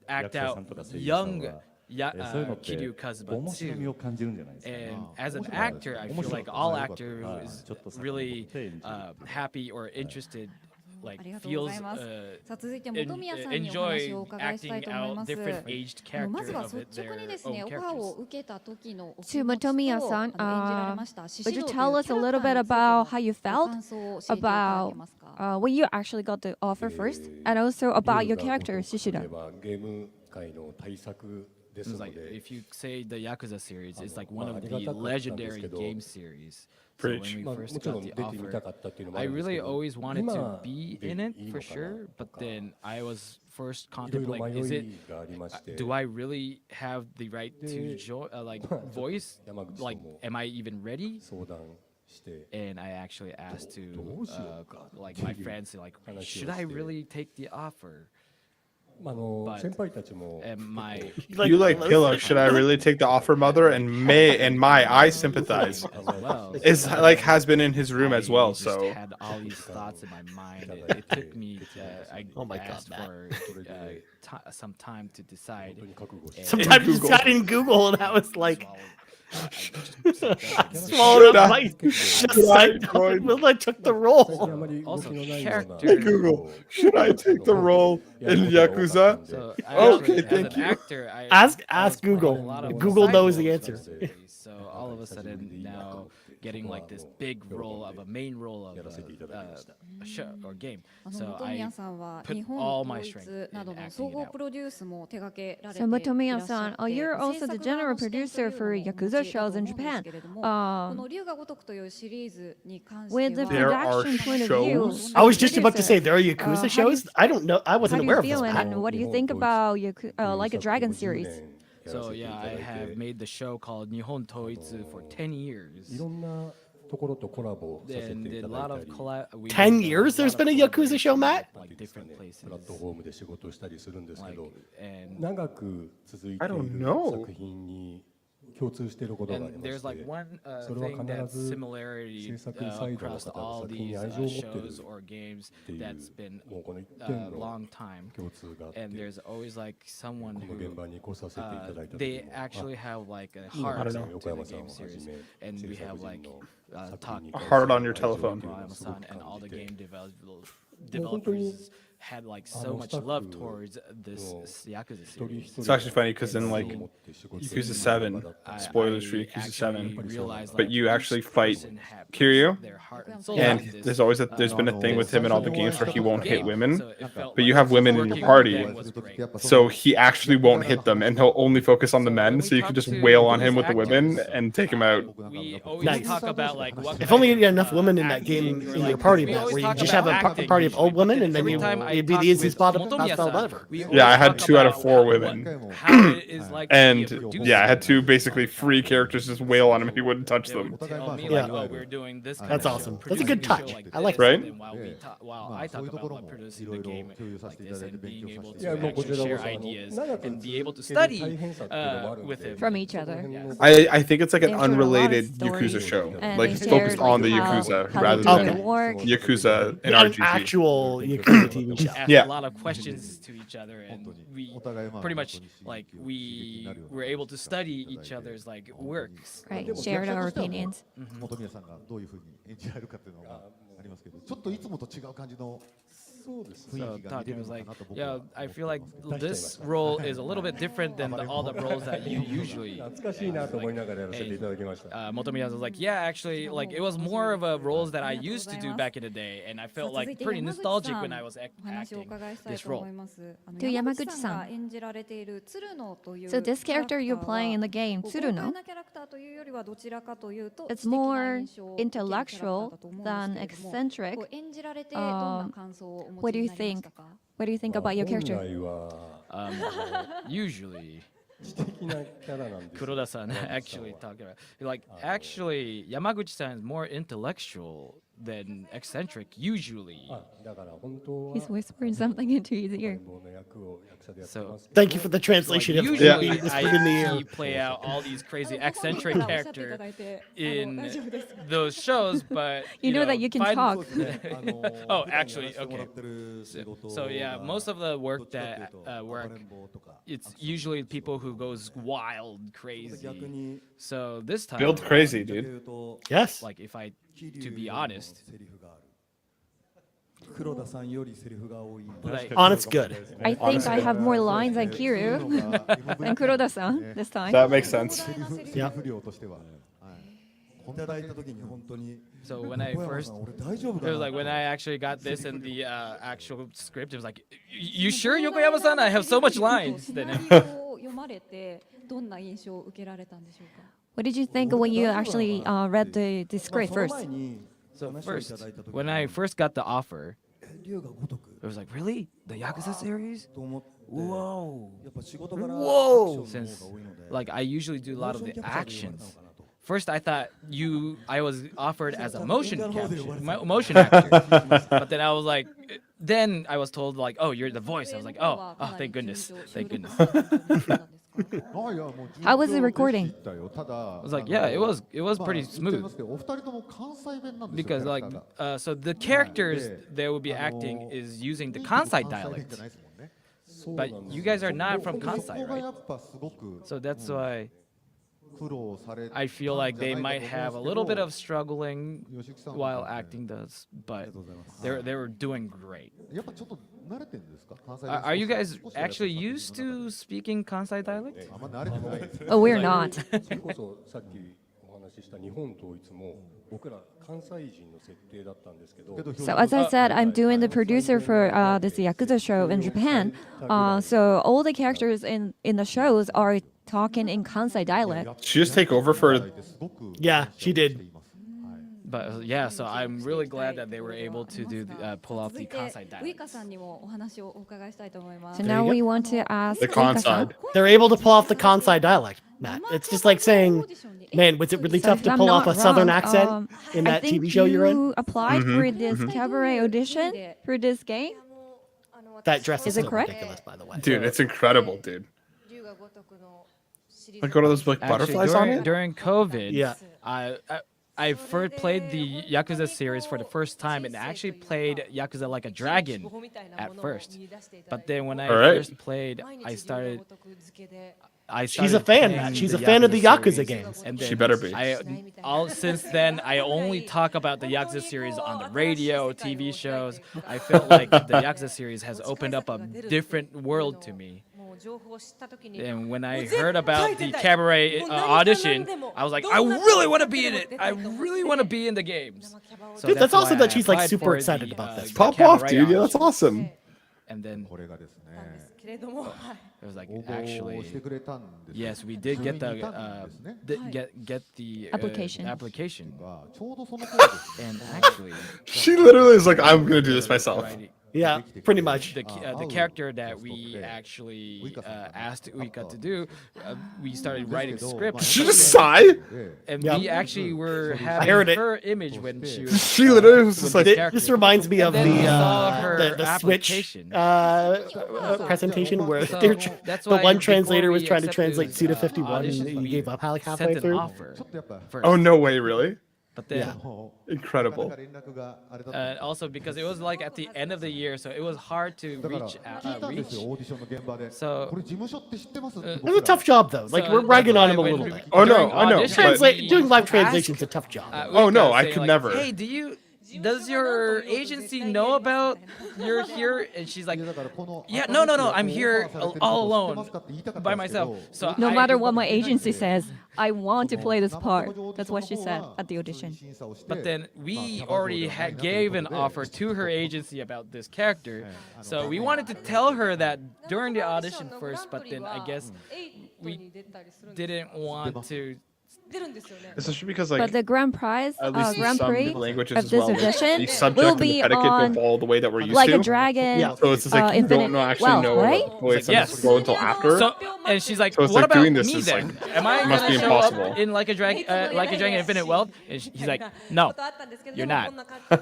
act
役者さ
out
んとか声優さん
young
はそういうのって
Kiryu Kazuma
面白み
too.
を感じるんじゃないですか
And as an actor, I feel like all actor who is really happy or interested, like
ありがとうご
feels
ざいます。さあ続いて本宮さんにお
enjoy
話をお伺いしたい
acting
と思い
out
ます。
different aged
まず
characters
は
of
率直に
their
ですね、
own
オファーを
characters.
受けた時のお気
To
持ちと
Motomiya-san,
演じられました獅子
would you
郎という
tell us a little
キャラ
bit
クターに
about
つ
how
い
you
ての
felt
感想を教えていただけ
about
ますか？
when you actually got the offer first, and also about your character, Shishida?
ゲーム界の大作です
It's
の
like
で
if you say the Yakuza series, it's like one of the legendary game series. So
Preach.
when we
まあ
first
もちろ
got
ん
the
出てみた
offer,
かったっていうのもあ
I
るんですけ
really
ど
always wanted to
今
be
で
in it
いい
for
のか
sure,
な
but
とか
then I was first
いろいろ
contemplating, is
迷
it
いがありまして
do I really have the right to like voice?
山口
Like,
とも
am I even ready?
相談して
And I actually asked to
どうしようか
like my friends, like,
話を
should I
して
really take the offer?
まあ先輩たちも
And my
You like Pillow. Should I really take the offer, Mother? And my, I sympathize.
well,
Is like has been in his room as well.
I just
So
had all these thoughts in my mind. It took me. I
Oh my God,
asked
Matt.
for some time to decide.
本当に覚悟して
And
Sometimes you
Google.
got in Google and I was like,
swallowed-
swallowed
Should
up
I-
my just
should I
signed up
join?
and Will I took the
最近あ
role.
まり動き
Also,
のないような
character-
Hey Google, should I take the role in Yakuza?
So
Okay,
actually,
thank
as an
you.
actor,
Ask
I was
Google.
put a lot of
Google
side
knows the
roles
answer.
in the series. So all of a sudden now getting like this big role of a main role of a show or game.
本
So
宮
I
さんは
put
日本
all
統
my
一
strength
など
in
の
acting
総
it
合
out.
プロデュースも手掛けられて
So
いらっしゃって
Motomiya-san, you're also the general producer for Yakuza shows in Japan.
この龍が如くというシリーズに関して
With the
は
There are
production point of view,
shows?
I was just about to say there are
how
Yakuza
do you-
shows. I don't know. I
how
wasn't
do
aware
you
of this.
feel
Matt.
and what do you think about Like a Dragon series?
So yeah, I have made the show called Nihon Toitsu for 10 years.
いろんなところとコラボさせ
And
てい
did
た
a
だ
lot
いた
of
り
we
10
did a
years there's
lot of
been a Yakuza show, Matt?
like different
プ
places.
ラットフォームで仕事をしたりするんですけ
Like,
ど
and
長く続いて
I
い
don't
る
know.
作品に共通していることがあり
and
ま
there's
し
like
て
one
それは
thing that's
必ず
similarity
制作サイドの
across
方
all
作品
these
に愛情を持っている
shows or games
ってい
that's
う
been
もうこの一
a
点の
long time.
共通があって
And there's always like someone
この現
who
場に来させていただいた時
they
も
actually have like a
いい
heart
の
to
かな
the
横山さん
game
をはじ
series.
め
And
制
we
作
have
陣
like
の
talk
作品に
A heart on your telephone.
愛情をすご
Yokoyama-san
く
and
感
all
じ
the
て
game
もう本当
developers
に
had like so much love towards this Yakuza
一人
series.
一人
It's actually funny because in like
持って仕事する
Yakuza 7,
I-
spoilers
I
for Yakuza
actually
7,
realized,
but
like,
you
each
actually fight
person had
Kiryu,
their heart and soul
and
in this,
there's always there's been a thing with him in all the games where he won't hit
game.
women,
So it felt
but you
like
have women in your
working with
party,
them was great.
so he actually won't hit them, and he'll only focus on the men, so you can just wail on him with the women and take him out.
We always
Nice.
talk about like what
If
kind
only you
of,
had enough women in that game
acting or,
in your
like,
party,
we
Matt,
always
where you
talk
just
about
have a
acting
party of old
usually,
women
but
and then
every
you
time I
it'd be
talk
the easiest
with
spot to
Motomiya-san,
spell ever.
we
Yeah, I
always
had
talk
2 out of
about
4
what-
women.
how it is like to be a
And
producer.
yeah, I had 2 basically free characters just wail on him. He wouldn't touch
They would
them.
tell me
Yeah.
like, oh, we're doing this kind
That's
of show,
awesome. That's a
producing
good
a show
touch.
like
I like
this,
that.
and
Right?
then while I talk about like producing the game like this and being able to
いやもうこち
actually
らこ
share
そ
ideas
長く
and be able to
続ける
study
大変さっていうのもあるん
with
で
him.
From each other.
I think it's like an
They shared a lot of
unrelated
stories,
Yakuza show,
and
like
they
focused
shared,
on the
like,
Yakuza
how
rather
they do
Okay.
than
their work.
Yakuza and
An
RGG.
actual Yakuza TV show.
Asked
Yeah.
a lot of questions to each other, and we pretty much like we were able to study each other's like works.
Right, shared our opinions.
本宮さんがどういうふうに演じられるかっていうのがありますけど、ちょっといつもと違う感じの
そうですね
So
雰囲気が似て
Tati
る
was
のか
like,
なと僕
yeah,
は
I feel like
出しちゃいま
this
した
role is a little bit different than all the roles that you usually.
懐かしいなと思いながらやらせていただきました
Motomiya was like, yeah, actually, like it was more of a roles that I used to do back in the day, and I
さあ
felt
続い
like
て
pretty
山口
nostalgic
さん
when I was
お話をお
acting
伺いしたい
this
と思
role.
います
To
山口さん
Yamaguchi-san.
が演じられている鶴野という
So this character you're playing in the game,
豪
Tsuruno,
快なキャラクター
it's more intellectual than eccentric. What do you think? What do you think about your character?
Usually,
知的なキャラなんですよ。
Kuroda-san actually talking about like actually Yamaguchi-san is more intellectual than eccentric usually.
だから本当は
He's whispering something into his ear.
棒の役を役者でやって
So
ますけど。
Thank you for the translation. of
usually
what whispered in the
I
ear.
see play out all these crazy eccentric character in those shows, but
You know that you can talk.
Oh, actually, okay. So yeah, most of the work that work, it's usually people who goes wild, crazy. So this time,
Build crazy, dude.
Yes.
like if I, to be honest, like,
Honest good.
I think I have more lines than Kiryu and Kuroda-san this time.
That makes sense.
Yeah.
いただいた時に本当に
so when I
小山
first
さん俺大丈夫
It
か
was
な
like when I actually got this in the actual script, it was like, you sure, Yokoyama-san? I have so much lines. Then
What did you think when you actually read the script
その
first?
前に
so
話をいた
first,
だいた時
when I first got the offer,
龍が如く
it was like, really? The Yakuza series?
と思って
Whoa.
やっぱ仕事柄
Whoa.
アクションの
Since
方が多いので
like I usually do a lot of the
モーションキャプチャーで言われたの
actions.
かなと
First, I thought I was offered as a motion motion actor, but then I was like, then I was told like, oh, you're the voice. I was like, oh, thank goodness, thank goodness.
あいやもう
How was the recording?
たよただ
I was like, yeah, it was pretty
言っちゃい
smooth
ますけどお二人とも関西弁なんですよ
because
キャラ
like
クターが
so the characters they will be acting is using the Kansai
関西弁
dialect,
じゃないですもんね
but you guys are not from
そ
Kansai,
こが
right?
やっぱすごく
So that's why
苦労され
I feel like they might have a little bit of struggling
吉木さん
while acting this, but they were doing great.
やっぱちょっと慣れてるんですか関西弁
Are you
少
guys
しはやっぱ
actually used to speaking Kansai dialect?
あんま慣れてないです
Oh, we're not.
それこそさっきお話しした日本統一も僕ら関西人の設定だったんですけど。
So as I said, I'm doing the producer for this Yakuza show in Japan. So all the characters in the shows are talking in Kansai dialect.
Did she just take over for?
すごく
Yeah, she did.
But yeah, so I'm really glad that they were able to pull off
続
the
いて
Kansai
ウイ
dialect.
カさんにもお話をお伺いしたいと思いま
So
す。
now we want to ask
The
Ika-san.
Kansai.
They're able to pull off the Kansai dialect, Matt. It's just like saying, man, was it really
So
tough
if
to
I'm
pull off
not
a southern
wrong,
accent in
I
that
think
TV show you're in?
you applied for this cabaret audition for this game.
That dress
Is
is
it
so
correct?
ridiculous, by the way.
Dude, it's incredible, dude. Like, what are those like
Actually,
butterflies on it?
during COVID,
Yeah.
I first played the Yakuza series for the first time and actually played Yakuza like a dragon at first. But then when I
Alright.
first played, I started
She's a fan,
playing
Matt. She's a fan of the Yakuza games.
And
She
then
better be.
Since then, I only talk about the Yakuza series on the radio, TV shows. I felt like the Yakuza series has opened up a different world to me. And when I heard about the cabaret audition, I was like, I really want to be in it. I really want to be in the games. So
Dude, that's
why
awesome that
I
she's, like,
applied
super
for
excited
the,
about this.
the
Pop off,
cabaret
dude. Yeah, that's
audition.
awesome.
And then
これがですね
it was like
応募をして
actually,
くれたんですよ
yes, we did get
それにい
the
たんですね
get the
Application.
application.
がちょうどその頃ですね
And actually,
She literally is like, I'm gonna do this myself.
writing-
Yeah, pretty much.
the character that we actually asked Uika to do, we started writing scripts.
Did she just sigh?
And
Yeah.
we actually were having
heard it.
her image when she was.
She literally was just
with
like,
the
This reminds me of
And then we saw
the
her
the Switch
application.
presentation where
So
they're
that's
the
why
one
before
translator was
we
trying to
accepted
translate
this,
Suda 51
audition,
and he
we
gave up halfway
sent an
through.
offer
ちょっとやっぱ
first.
oh no way, really?
But then,
Yeah.
もう
Incredible.
なかなか連絡があれだったん
and
で
also because it was like at the end of the year, so it was hard to
だから
reach
聞いたんですよ
reach.
オーディションの現場で
So-
これ事務所って知ってますって
It
僕
was a
ら
tough job though. Like
So
we're ragging
that's
on him a
why
little
when
bit.
Oh, no,
during
I know,
audition,
but-
Translate doing live
asked,
translation's a tough job.
Oh, no,
Uika
I
saying,
could
like,
never.
Hey, does your agency know about you're here? And she's like,
いやだからこの
yeah, no, I'm
こう
here
オファーされてること
all
知って
alone
ますかって言いたかった
by
んですけど
myself. So
No
I,
matter what my agency says, I want to play this part. That's what she said at the audition.
But then we already gave an offer to her agency about this character, so we wanted to tell her that during the audition first. But then I guess we didn't want to
Especially because
But
like
the grand prize,
at least in
Grand
some
Prix
languages
of
as
this
well,
edition
the subject
will
and the
be
predicate
on
don't fall the way that we're used
like
to.
a dragon.
Yeah.
So it's just like you
Infinite
don't know actually
Wealth,
know
right?
the way
It's like,
it's
yes.
go until after.
So, and she's like,
So it's
"What
like
about
doing this
me
is,
then?
like,
Am I
must
gonna
be
show up
impossible.
in like a dragon Infinite Wealth?" And he's like, "No, you're not." So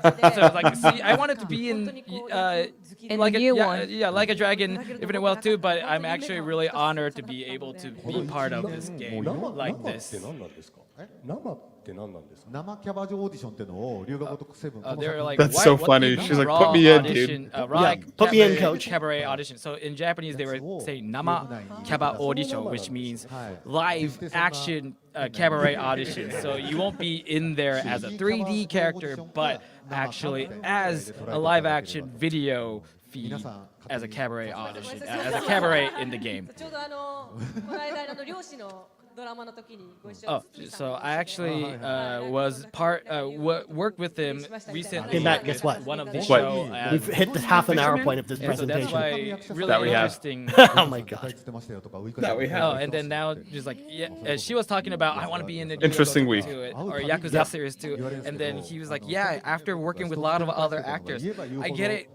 it's like, see, I wanted to be in like
the
a
new
yeah,
one.
yeah, like a dragon Infinite Wealth too. But I'm actually really honored to be able to be part of this game like this.
生って何なんですか？生キャバ嬢オーディションっていうのを龍が如くセブン。
They're like,
That's
what,
so
what
funny.
do you
She's like,
mean
"Put
raw
me in,
audition,
dude."
raw
Yeah, put me in,
cabaret-
coach.
Cabaret audition. So in Japanese, they were saying nama kaba audition, which means live action cabaret audition. So you won't be in there as a 3D character, but actually as a live action video feed as a cabaret audition, as a cabaret in the game.
ちょうどこの間漁師のドラマの時にご一緒
Oh, so I actually was worked with him recently.
Hey, Matt, guess what?
One of the
What?
show.
We've hit the half an hour point of this
And so that's
presentation.
why really
That we have.
interesting.
Oh my god.
That we have.
Oh, and then now just like yeah, she was talking about I want to be in the
Interesting week.
or Yakuza series too, and then he was like, yeah, after working with a lot of other actors, I get it.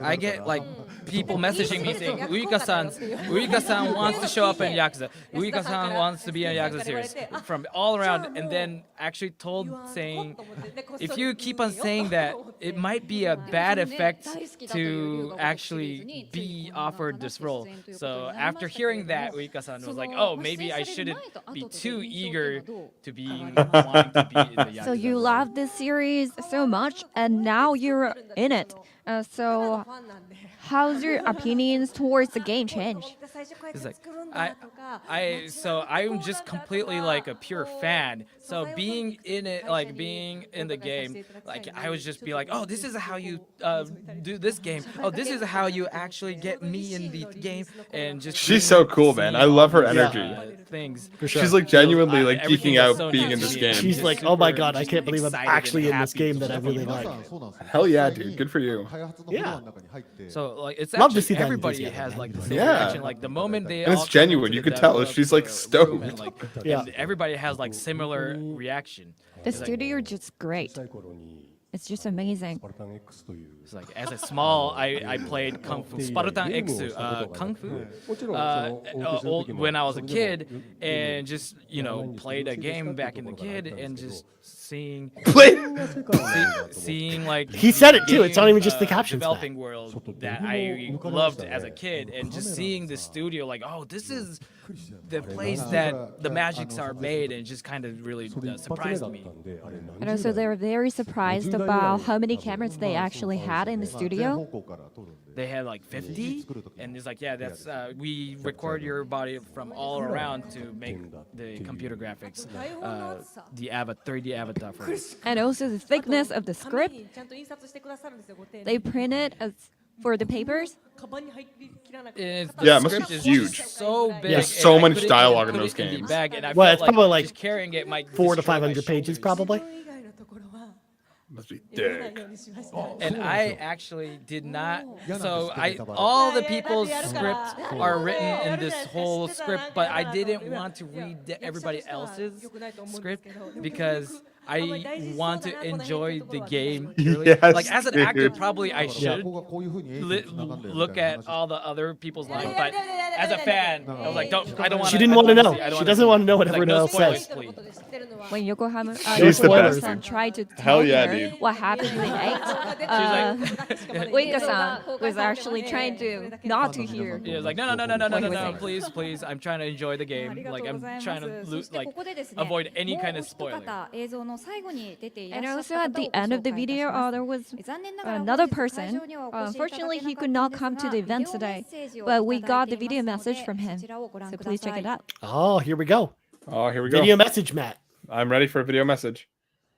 I get like people messaging me saying Uika-san wants to show up in Yakuza. Uika-san wants to be in Yakuza series from all around, and then actually told saying, if you keep on saying that, it might be a bad effect to actually be offered this role. So after hearing that, Uika-san was like, oh, maybe I shouldn't be too eager to be wanting to be in the Yakuza.
So you love this series so much, and now you're in it. So how's your opinions towards the game change?
It's like I'm just completely like a pure fan. So being in it, like being in the game, like I would just be like, oh, this is how you do this game. Oh, this is how you actually get me in the game, and just
She's so cool, man. I love her energy.
Things.
She's like genuinely like
everything
geeking
is
out
so
being
new
in
to
this
me.
game.
She's like, oh my god, I can't believe I'm
excited
actually
and
in this
happy
game
to
that I
be
really
part
like.
of it.
Hell yeah, dude. Good for you.
Yeah.
So like it's
Love to
actually
see that
everybody
enthusiasm,
has
man.
like the same
Yeah.
reaction. Like the moment they
And it's
all come
genuine.
into
You
the
could tell.
develop,
She's, like,
room
stoked.
and, like,
Yeah.
and everybody has like similar reaction.
The studio is just great.
小さい頃に
It's just amazing.
スパルタン X という
It's like as a small, I played Kung Fu, Spartan X, Kung Fu, when I was a kid, and just played a game back in the kid, and just seeing like
He said it too, it's not even just the captions, Matt.
developing world that I loved as a kid, and just seeing the studio like, oh, this is the place that the magics are made, and just kind of really surprised me.
And also, they're very surprised about how many cameras they actually had in the studio.
They had like 50, and it's like, yeah, that's we record your body from all around to make the computer graphics, the 3D avatar for it.
And also the thickness of the script.
ちゃんと印刷してくださるんですよご丁寧に
They print it as for the papers.
カバンに入りきらなくて
The
Yeah, it must be
script is
huge.
so big.
There's
and
so
I
much
couldn't
dialogue
even
in
put
those
it the
games.
bag, and I
Well,
felt
it's probably like
just carrying it might
400 to
destroy my
500 pages,
shoulders.
probably.
以外のところは
Must be
読めない
dick.
ようにしました
And I actually did not. So all the people's scripts are written in this whole script, but I didn't want to read everybody else's script because I want to enjoy the game. Purely.
Yes,
Like as an actor,
dude.
probably I should look at all the other people's lines, but as a fan, I was like, I don't want.
She didn't want to know. She doesn't want to know what
Like,
everyone
no
else
spoilers,
says.
please.
When Yokohama
She's the best,
Yokohama-san
dude.
tried to tell
Hell yeah,
her
dude.
what happened in the eight, Uika-san was actually trying to not to hear.
Yeah, it was like no, please, I'm trying to enjoy the game. Like I'm trying to
そしてここでですね
avoid any
もう
kind of
お一
spoiler.
方映像の最後に出ていらっ
And
しゃった
also
方
at
を
the
ご紹
end of the
介いたし
video,
ます
there was
残念ながら
another
本日会
person.
場にはお越しいただけな
Unfortunately,
か
he
った
could
ん
not
です
come to
が
the
ビデ
event
オ
today,
メッセージを
but
い
we
ただ
got
い
the
てい
video
ますの
message
で
from
そ
him.
ちらをご覧
So
くだ
please
さ
check
い
it out.
Oh, here we go.
Oh,
here we go.
video message, Matt.
I'm ready for a video message.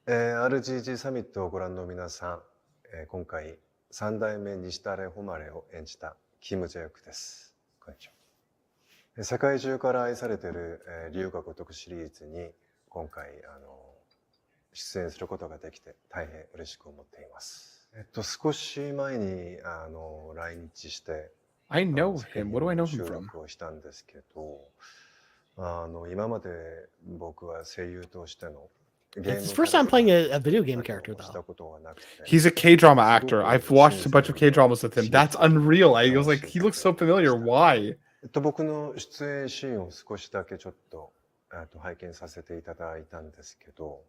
RGG サミットをご覧の皆さん、今回3代目西田誉れを演じたキム・ジェヨクです。こんにちは。世界中から愛されている龍が如くシリーズに今回出演することができて大変嬉しく思っています。少し前に来日して
I know him. What do I know him
収
from?
録をしたんですけど、今まで僕は声優としての
It's his first time playing a video game character, though.
He's a K-drama actor. I've watched a bunch of K-dramas with him. That's unreal. I was like, he looks so familiar. Why?
僕の出演シーンを少しだけちょっと拝見させていただいたんですけど、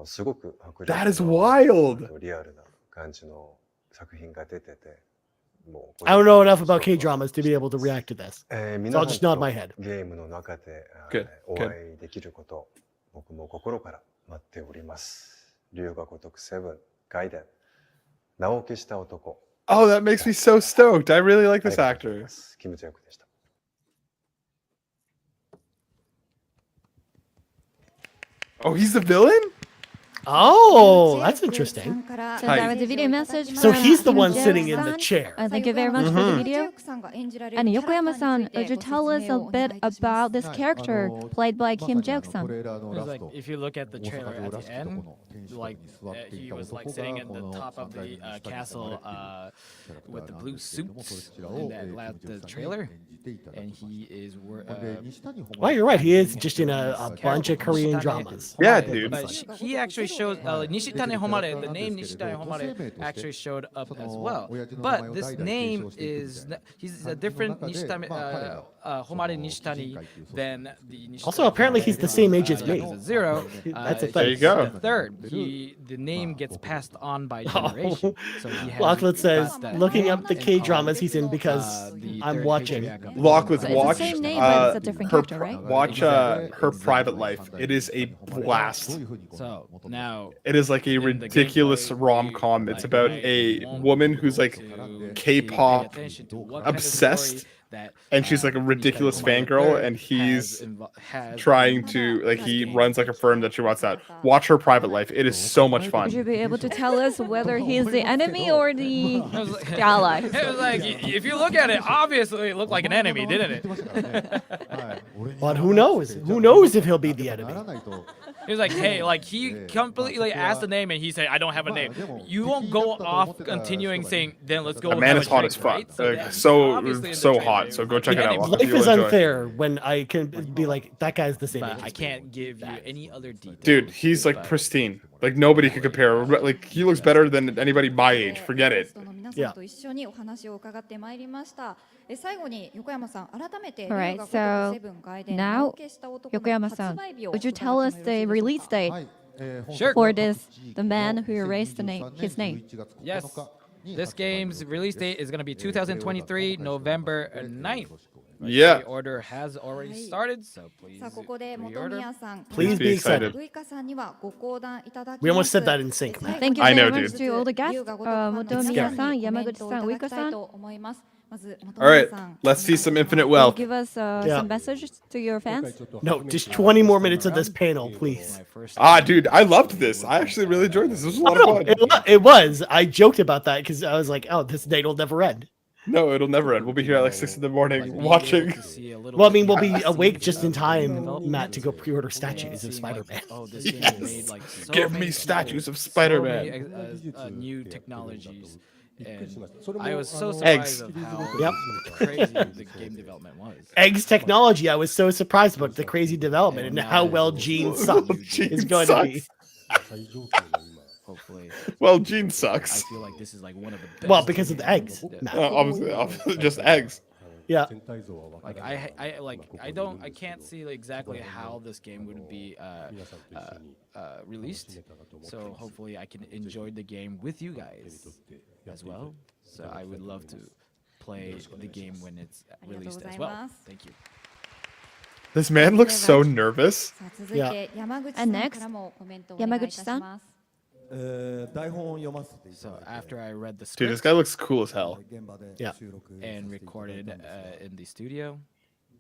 すごく迫力
That is wild.
リアルな感じの作品が出てて、もう
I don't know enough about K-dramas to be able to react to this.
皆
So I'll just nod my
さん
head.
とゲームの中で
Good,
お
good.
会いできること、僕も心から待っております。龍が如くセブン、外伝、名を消した男。
Oh, that makes me so stoked. I really like this
ありがとうござい
actor.
ます。キム・ジェヨクでした。
Oh, he's the villain?
Oh, that's interesting.
So that was a video message.
So
from
he's the
Kim
one sitting in the
Jae-san.
chair.
Thank you very much for the video. And Yokoyama-san, would you tell us a bit about this character played by Kim Jae-san?
It's like if you look at the trailer at the end, like he was like sitting at the top of the castle with the blue suits in the trailer, and he is.
Well, you're right. He is just in a bunch of Korean dramas.
Yeah, dude.
But he actually showed Nishitane Homare. The name Nishitane Homare actually showed up as well. But this name is he's a different Nishitane Homare Nishitani than the Nishitane.
Also, apparently he's the same age as me.
Zero.
That's a thing.
There you go.
The third. The name gets passed on by generation. So he has
Lachlan says,
got that
looking up the
name
K-dramas
and
he's in because
the
I'm
third
watching.
patriarch of the
Lachlan,
So it's the
watch
same name, but it's a different character, right?
watch her private life. It is a blast.
So now
It is like a ridiculous rom-com. It's about a woman who's like K-pop obsessed, and she's like a ridiculous fangirl, and he's trying to like he runs like a firm that she wants out. Watch her private life. It is so much
Would
fun.
you be able to tell us whether he's the enemy or the ally?
It was like if you look at it, obviously it looked like an enemy, didn't it?
But who knows? Who knows if he'll be the enemy?
He was like, hey, like he completely asked the name and he said, I don't have a name. You won't go off continuing saying, then let's go.
The
and
man
have
is
a
hot
drink,
as fuck.
right?
Like,
that's
so
obviously in the
so
trailer.
hot. So go check it out.
Life
You'll
is
enjoy.
unfair when I can be like, that guy's the same age
But I
as me.
can't give you any other details.
Dude, he's like pristine. Like nobody could compare. Like he looks better than anybody my age. Forget it.
Yeah.
Alright, so now, Yokoyama-san, would you tell us the release date
Sure.
for this, the man who erased his name?
Yes. This game's release date is going to be 2023, November 9th.
Yeah.
The order has already started, so please pre-order.
Please be excited. We almost said that in sync, man.
Thank you
I
very
know,
much
dude.
to all the guests, Motomiya-san, Yamaguchi-san, Uika-san.
All right, let's see some infinite
Can you
wealth.
give us
Yeah.
some messages to your fans?
No, just 20 more minutes of this panel, please.
Ah, dude, I loved this. I actually really enjoyed this. This was a
Oh,
lot
no,
of fun.
it was. I joked about that because I was like, oh, this date will never end.
No, it'll never end. We'll be here at like 6 in the morning watching.
Well, I mean, we'll be awake just in time, Matt, to go pre-order statues of Spider-Man.
Oh, this game made like so
Give me
many-
statues of
so
Spider-Man.
many, new technologies. And I was so
Eggs.
surprised of how
Yep.
crazy the game development was.
Eggs technology, I was so surprised about the crazy development and how well Gene sucks
Gene
is going to be.
Hopefully,
Well, Gene
I
sucks.
feel like this is like one of the best.
Well, because of the eggs. Matt.
Obviously, just eggs.
Yeah.
Like I can't see exactly how this game would be released. So hopefully I can enjoy the game with you guys as well. So I would love to play the game when it's released as well. Thank you.
This man looks so nervous.
Yeah.
And next, Yamaguchi-san.
So after I read the script
Dude, this guy looks cool as hell.
Yeah.
and recorded in the studio,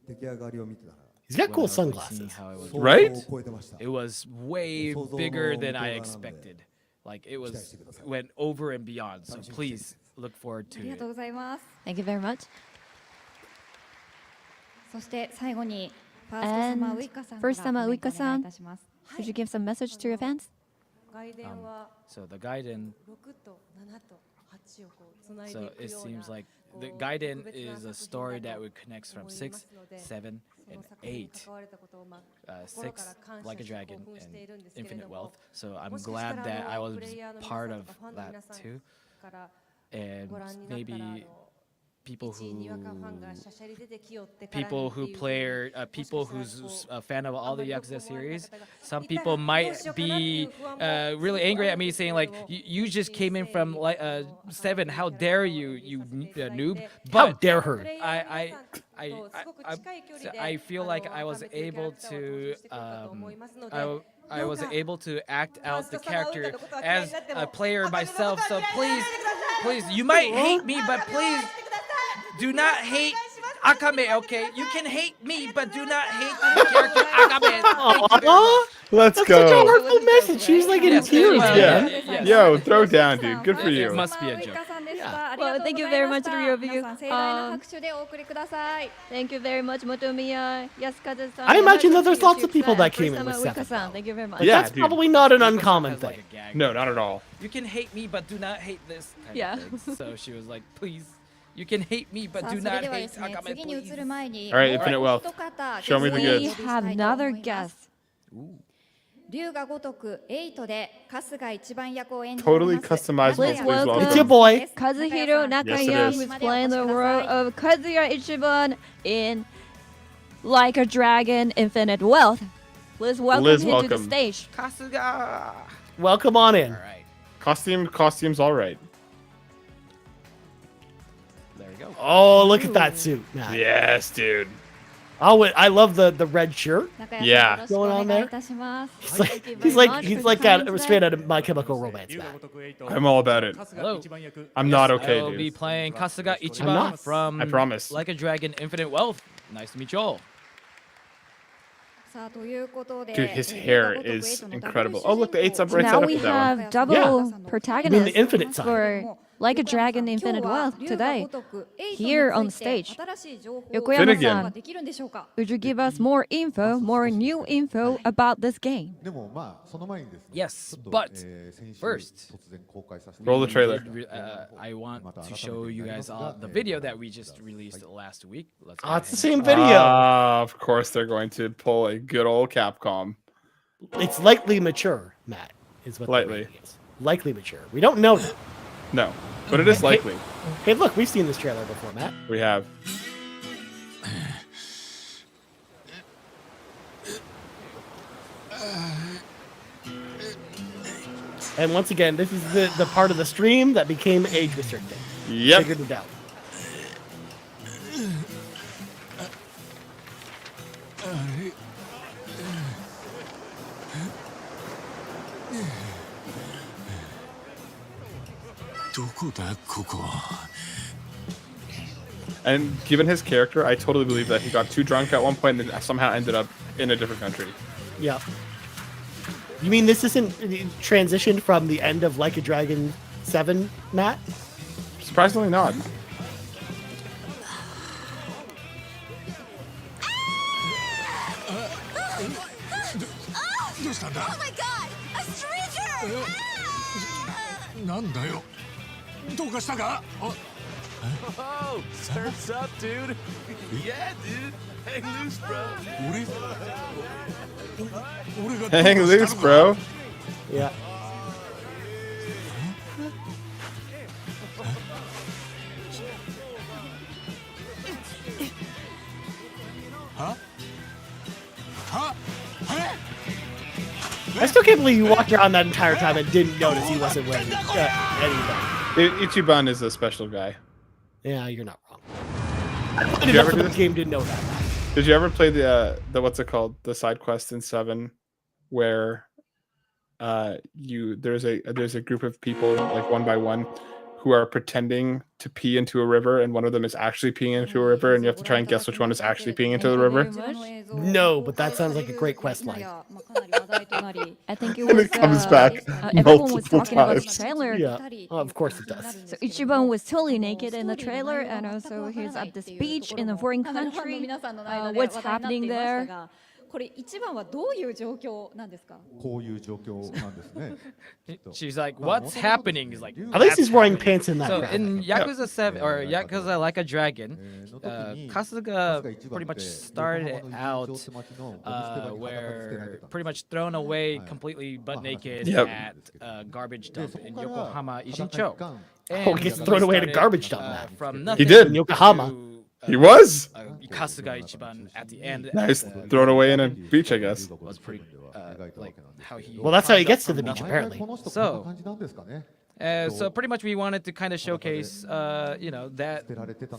He's got cool
when I was, like,
sunglasses.
seeing how it was
Right?
it was way bigger than I expected. Like it went over and beyond. So please look forward to it.
Thank you very much.
そして最後にファースト
And
サマーウイカさんから
first サマーウイカさん
コメントお願いいたします
Could you give some message to your fans?
外伝は
So the Gaiden
6と7と
So it seems like the Gaiden is a story that would connect from 6, 7, and 8. 6, Like a Dragon, and Infinite Wealth. So I'm glad that I was part of that too. And maybe people who's a fan of all the Yakuza series, some people might be really angry at me saying like, you just came in from like 7, how dare you noob. But
How dare her?
I feel like I was able to I was able to act out the character as a player myself. So please, you might hate me, but please do not hate Akame, okay? You can hate me, but do not hate the character Akame.
Let's
That's such a
go.
heartful message. She was like in tears, man.
Yo, throw down, dude. Good for
It
you.
must be a joke.
Well, thank you very much, the three of you. Thank you very much, Motomiya, Yasukaze-san.
I imagine that there's lots of people that came in with
First-time
7.
Wika-san, thank you very much.
Like,
Yeah,
that's
dude.
probably not an uncommon
It's like
thing.
a gag.
No, not at all.
You can hate me, but do not hate this. Kind
Yeah.
of thing. So she was like, please, you can hate me, but
さあ
do
それ
not
ではで
hate
すね
Akame,
次に移
please.
る前に
All right,
もう
Infinite
お
Wealth.
方
Show me the
ゲスト
We
goods.
を
have
したいと
another
思います
guest.
龍が如く8で春日一番役を演じ
Totally
ます
customizable.
Please
Please
welcome
It's your
welcome.
boy.
Kazuhiro Nakaya,
is.
who's playing the role of Kazuya Ichiban in Like a Dragon Infinite Wealth. Please welcome
Liz,
him to the
welcome.
stage.
Kasuga.
Welcome on in.
All right,
Costume's all right.
there we go.
Oh, look at that suit. Matt.
Yes, dude.
Oh, I love the red shirt.
中谷
Yeah.
さんよろしくお願いいたします
He's like
Thank you
he's
very
like
much
he's
for
like
coming
out
today.
straight out of My Chemical Romance. Matt.
I'm all about it.
Hello.
I'm not
I
okay,
will be
dude.
playing Kasuga
I'm
Ichiban
not.
from
I promise.
Like a Dragon Infinite Wealth. Nice to meet you all.
さあということで
Dude, his
龍
hair
が如く
is
8の
incredible.
ダブ
Oh,
ル
look, the 8's
主
up
人
right
Now
side up
we
with that one.
have double
I mean, the
protagonists
infinite side.
for Like a Dragon Infinite Wealth today. Here on stage. Yokoyama-san, would you give us more info, more new info about this game?
でもまあその前にですね
Yes,
ちょっと
but
先週
first,
突然公開させて
Roll the trailer.
I want to show you guys the video that we just released last week. Let's go
Oh, it's the
ahead
same
and-
video.
Of course they're going to pull a good old Capcom.
It's likely mature, Matt. Is what the
Lightly.
rating is. Likely mature. We don't know that.
No, but it is likely.
Hey, look, we've seen this trailer before, Matt.
We have.
And once again, this is the part of the stream that became age restricted.
Yep.
Figured it out.
And given his character, I totally believe that he got too drunk at one point and somehow ended up in a different country.
Yeah. You mean this isn't transitioned from the end of Like a Dragon 7, Matt?
Surprisingly not.
Oh my god! A stranger!
なんだよどうかしたか
Oh, surf's up, dude. Yeah, dude. Hang loose, bro.
俺が
Hang loose, bro.
Yeah.
Huh? Huh?
I still can't believe you walked around that entire time and didn't notice he wasn't wearing anything.
Ichiban is a special guy.
Yeah, you're not wrong.
Did you ever do
The
this?
game didn't know that.
Did you ever play the what's it called, the side quest in 7, where there's a group of people, like one by one, who are pretending to pee into a river, and one of them is actually peeing into a river, and you have to try and guess which one is actually peeing into the river?
No, but that sounds like a great quest line.
I think it
And
was.
it comes back
everyone was
multiple
talking about the
times.
trailer.
Yeah, of course it does.
So Ichiban was totally naked in the trailer, and also he's at this beach in a foreign country. What's happening there?
これ一番はどういう状況なんですか？
こういう状況なんですね。
She's like, what's happening? He's like,
At least he's wearing
"That's
pants in that
So
graphic.
in Yakuza 7 or Yakuza Like a Dragon, Kasuga pretty much started out where pretty much thrown away completely butt naked
Yep.
at a garbage dump in Yokohama Ishincho.
Oh, he gets thrown away at a garbage dump, man.
From nothing
did.
In Yokohama.
to,
He was.
Kasuga Ichiban at the end.
Nice. Thrown away in a beach, I guess.
Was pretty like how he.
Well, that's how he
climbed
gets
up
to the
from
beach,
nothing.
apparently.
この人
So-
こんな感じなんですかね。
So pretty much we wanted to kind of showcase, that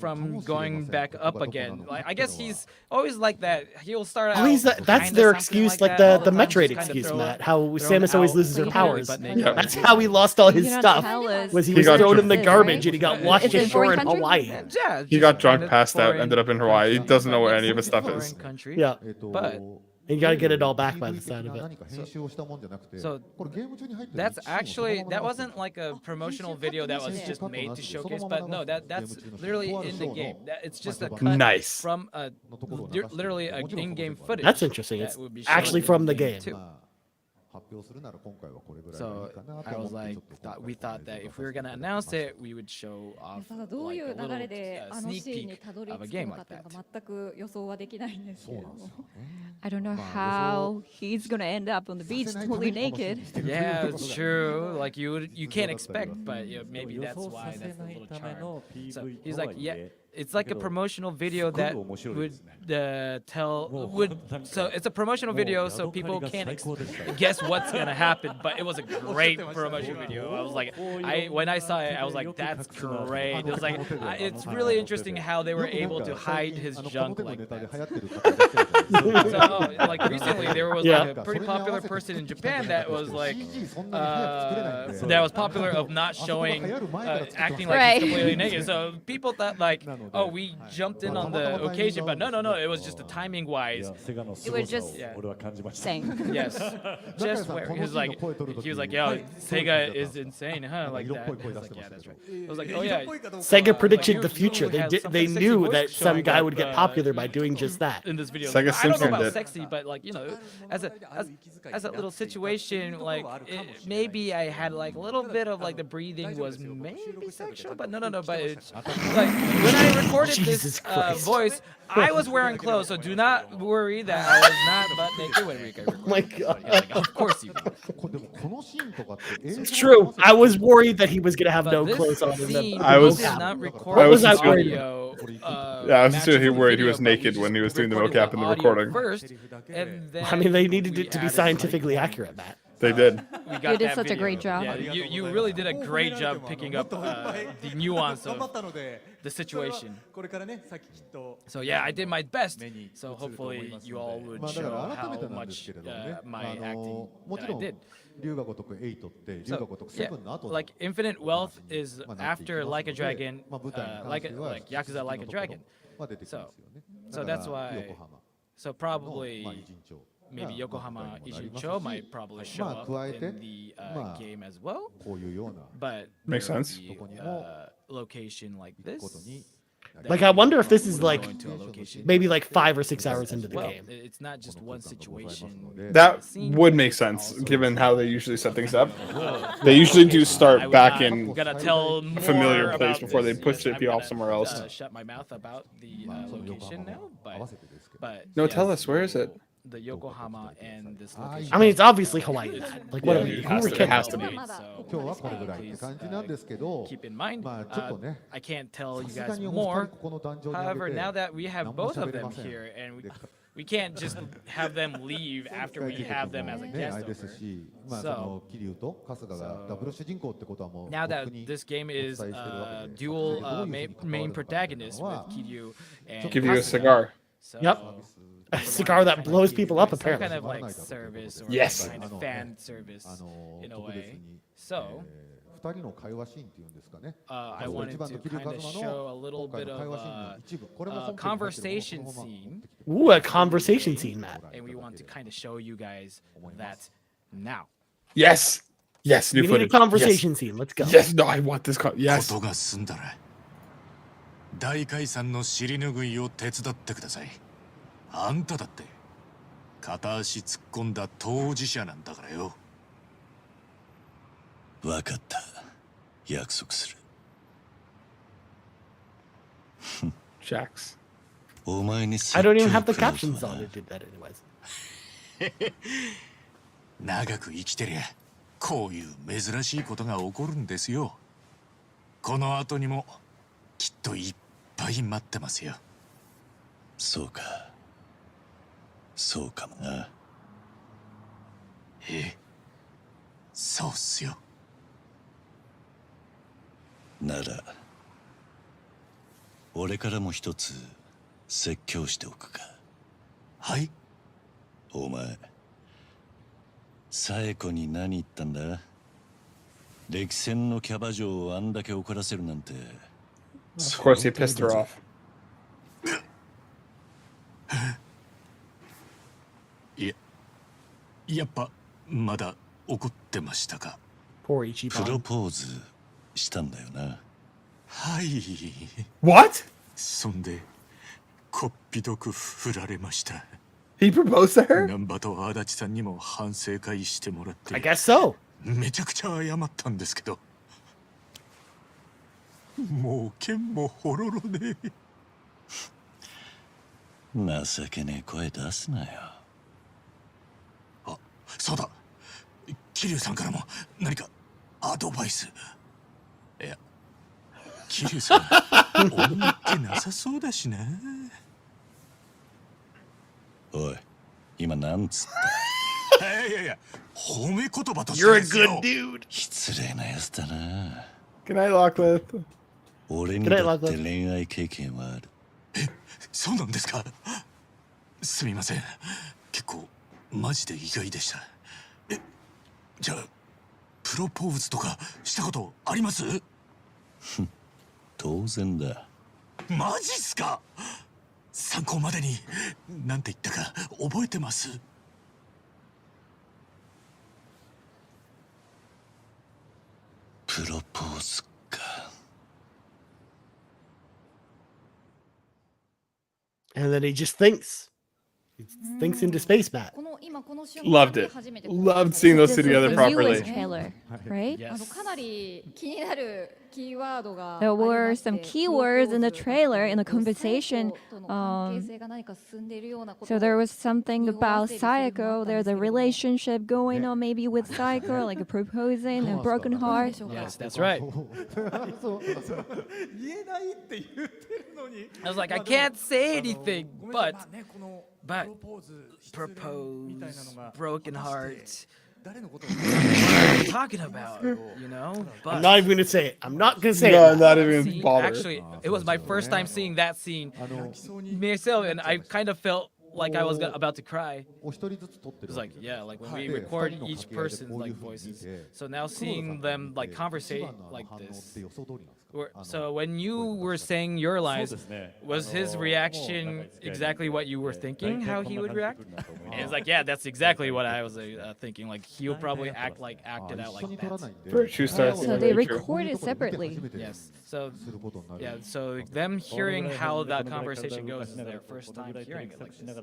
from going back up again. Like, I guess he's always like that. He'll start out.
Oh, that's
kinda
their
something
excuse,
like
like
that,
the
all time,
Metroid
just kinda
excuse,
throw-
Matt. How
thrown
Samus always
out
loses her
completely
powers.
butt naked.
That's how he lost all his
You cannot
stuff.
tell us.
Was he
He
was
got
thrown in the
drunk.
garbage and he got washed
It's in
ashore
foreign
in
country?
Hawaii.
Yeah,
He
just
got drunk,
kind of
passed out,
foreign
ended up in Hawaii. He
country.
doesn't know where any of his stuff
Foreign
is.
country.
Yeah.
えっと
But-
And you got to get it all back by the side of it.
何か編集をしたもんじゃなくて、
So
これゲーム中に入ってる
That's
シーンを
actually
その
that
まま流す
wasn't like a promotional video that was just made to showcase, but no, that's literally in the game. It's just a cut
Nice.
from literally a in-game footage.
That's interesting.
that
It's
would be
actually
shown
from the
in
game.
too.
まあ発表するなら今回はこれぐらいがい
So
いかなと
I
思
was
って
like,
ちょっと今回
we thought that if we were gonna announce it, we would show off
ただどう
like
い
a
う流
little
れであの
sneak
シーンに
peek
たどり
of a
着く
game
のか
like
という
that.
のが全く予想はできないんですけれども。
I don't know how he's gonna end up on the beach totally naked.
Yeah, it's true. Like you can't expect, but maybe that's why that's a little charm. So he's like, yeah, it's like a promotional video that would so it's a promotional video so people can't guess what's gonna happen, but it was a great promotional video. I was like, when I saw it, I was like, that's great. It was like, it's really interesting how they were able to hide his junk like that. So, like recently, there was like a pretty popular person in Japan that was like, that was popular of not showing, acting like
Right.
he's completely naked. So people thought like, oh, we jumped in on the occasion, but no, it was just the timing wise.
It was just saying.
Yes, just where he was like, yo, Sega is insane, huh? Like that. I was like, yeah, that's right. I was like, oh yeah.
Sega predicted
you-
the future.
you had some
They
sexy
knew
voice
that some
showing
guy
up,
would get popular by doing just that.
In this video,
Sega
I don't know
Simpson
about
did.
sexy, but like as a little situation, like maybe I had like a little bit of like the breathing was maybe sexual, but no, but it's like when I recorded
Jesus
this
Christ.
voice, I was wearing clothes, so do not worry that I was not butt naked when we recorded.
Oh my God.
Yeah, like, of course you.
でもこのシーンとかって映像
It's true. I was worried that he was going to have
But
no
this
clothes on in
scene
the
I was-
did
mocap.
not
I
record
was
the
worried
audio.
Yeah, I was
matches
too
the
worried he
video,
was
but we
naked
just
when he was doing the
recorded
mocap and the
audio
recording.
first, and then
I mean, they needed
we
it to be
added,
scientifically accurate, Matt.
They did.
We got
You did
that
such a
video.
great job.
Yeah, you really did a great job picking up the nuance of the situation. So yeah, I did my best. So hopefully you all would
まあだか
show
ら改め
how
てなんです
much
けれどもね、
my acting
も
that
ち
I
ろん
did.
龍が如く8って龍
So
が如く
yeah,
7の後
like Infinite Wealth is
まあなっていき
after
ます
Like a
ので
Dragon,
まあ舞台に関
like
しては
Yakuza Like a
引き続きのところ
Dragon.
は出てきますよね。
So
だ
that's
から
why.
横浜
So
の
probably
まあ偉人帳
maybe
が
Yokohama
まあ舞台にもなり
Ishincho
ますし
might probably show
まあ
up
加えて
in the
まあ
game as well.
こういうような
But
Makes
there would
sense.
be,
どこにも
location like
行く
this.
ことに
Like, I wonder if this is like
Going to a location.
maybe like 5 or 6 hours into the
Well,
game.
it's not just one situation.
That would make sense given how they usually set things up. They usually do
I
start
would
back
not
in
gonna tell
a familiar
more
place
about
before they
this.
push
Yes,
it
I'm
off
gonna,
somewhere else.
Shut my mouth about the
まあその横
location
浜
now,
は合
but
わせてですけど
No,
yes,
tell us, where is it?
the Yokohama and this
Ah,
location.
I mean, it's obviously Hawaii. Like, what
Yeah,
are we?
it
Who
has
are
to-
we
it has to
kidding?
be.
So
今日はこれぐらいって
please,
感じなんですけど
keep in mind.
まあちょっとね
I can't tell
さ
you
すが
guys
にお二人
more.
ここの壇上に上
However,
げて
now that we have
何も
both of
喋れ
them
ません
here, and
で
we can't just have them leave after we have them as a
ねあ
guest
れです
over.
しまあその桐生と春日がダブル主人公ってことはもう
Now
僕
that
に
this game is
お伝えしてるわけで
dual
どういうふうに
main
関わるかっていう
protagonists
のは
with Kiryu and
Give you a
Kasuga.
cigar.
So,
Yep. A cigar that blows people up,
some
apparently.
kind of like service or
Yes.
kind of fan service
あの
in a
特別
way.
に
So,
2人の会話シーンっていうんですかね
I
まず
wanted
一番
to
の桐生
kind
一
of
馬
show a
の
little
今回
bit
の会
of
話シーンの一部これも
a
本編に入ってる
conversation
ものをそのまま
scene,
Ooh, a conversation scene, Matt.
and we want to kind of show you guys that now.
Yes. Yes, new
We need a
footage.
conversation scene. Let's go.
Yes. Yes, no, I want this.
こ
Yes.
とが済んだら大解散の尻拭いを手伝ってください。あんただって片足突っ込んだ当事者なんだからよ。分かった。約束する。
Jax.
お前に
I don't even
説
have
教
the
食らうと
captions
は
on
な
it. Did that anyways.
長く生きてりゃこういう珍しいことが起こるんですよ。この後にもきっといっぱい待ってますよ。そうか。そうかもな。ええ、そうっすよ。なら俺からも一つ説教しておくか。はい。お前冴子に何言ったんだ。歴戦のキャバ嬢をあんだけ怒らせるなんて。
Of course he pissed her off.
やっぱまだ怒ってましたか。
Poor Ichiban.
プロポーズしたんだよな。はい。
What?
そんでこっぴどく振られました。
He proposed to her?
南波と足立さんにも反省会してもらって。
I guess so.
めちゃくちゃ謝ったんですけど。もう剣もほろろで。情けねえ声出すなよ。あ、そうだ。桐生さんからも何かアドバイス。いや、桐生さん、女っ気なさそうだしな。おい、今なんつった。いやいや、褒め言葉として
You're a
ですよ。
good dude.
失礼なやつだな。
Good night, Lockwood.
俺にだって恋愛経験はある。え、そうなんですか。すみません。結構マジで意外でした。え、じゃあプロポーズとかしたことあります？当然だ。マジっすか。参考までに何て言ったか覚えてます？プロポーズか。
And then he just thinks. He thinks into space, Matt.
Loved it. Loved seeing those two together properly.
Trailer, right?
Yes. かなり気になるキーワードが
There were some keywords in the trailer in the conversation. So there was something about Sayako. There's a relationship going on, maybe with Sayako, like a proposing, a broken heart.
Yes, that's right. I was like, I can't say anything, but propose, broken heart. What are you talking about? You know? But
I'm not even gonna say it. I'm not gonna say
No,
it.
not even bother.
actually, it was my first time seeing that scene myself, and I kind of felt like I was about to cry. It was like, yeah, like when we record each person's like voices. So now seeing them like conversate like this. So when you were saying your lines, was his reaction exactly what you were thinking? How he would react? And it's like, yeah, that's exactly what I was thinking. Like he'll probably acted out like that.
Very true start.
So they recorded separately.
Yes. So yeah. So them hearing how that conversation goes is their first time hearing it like this.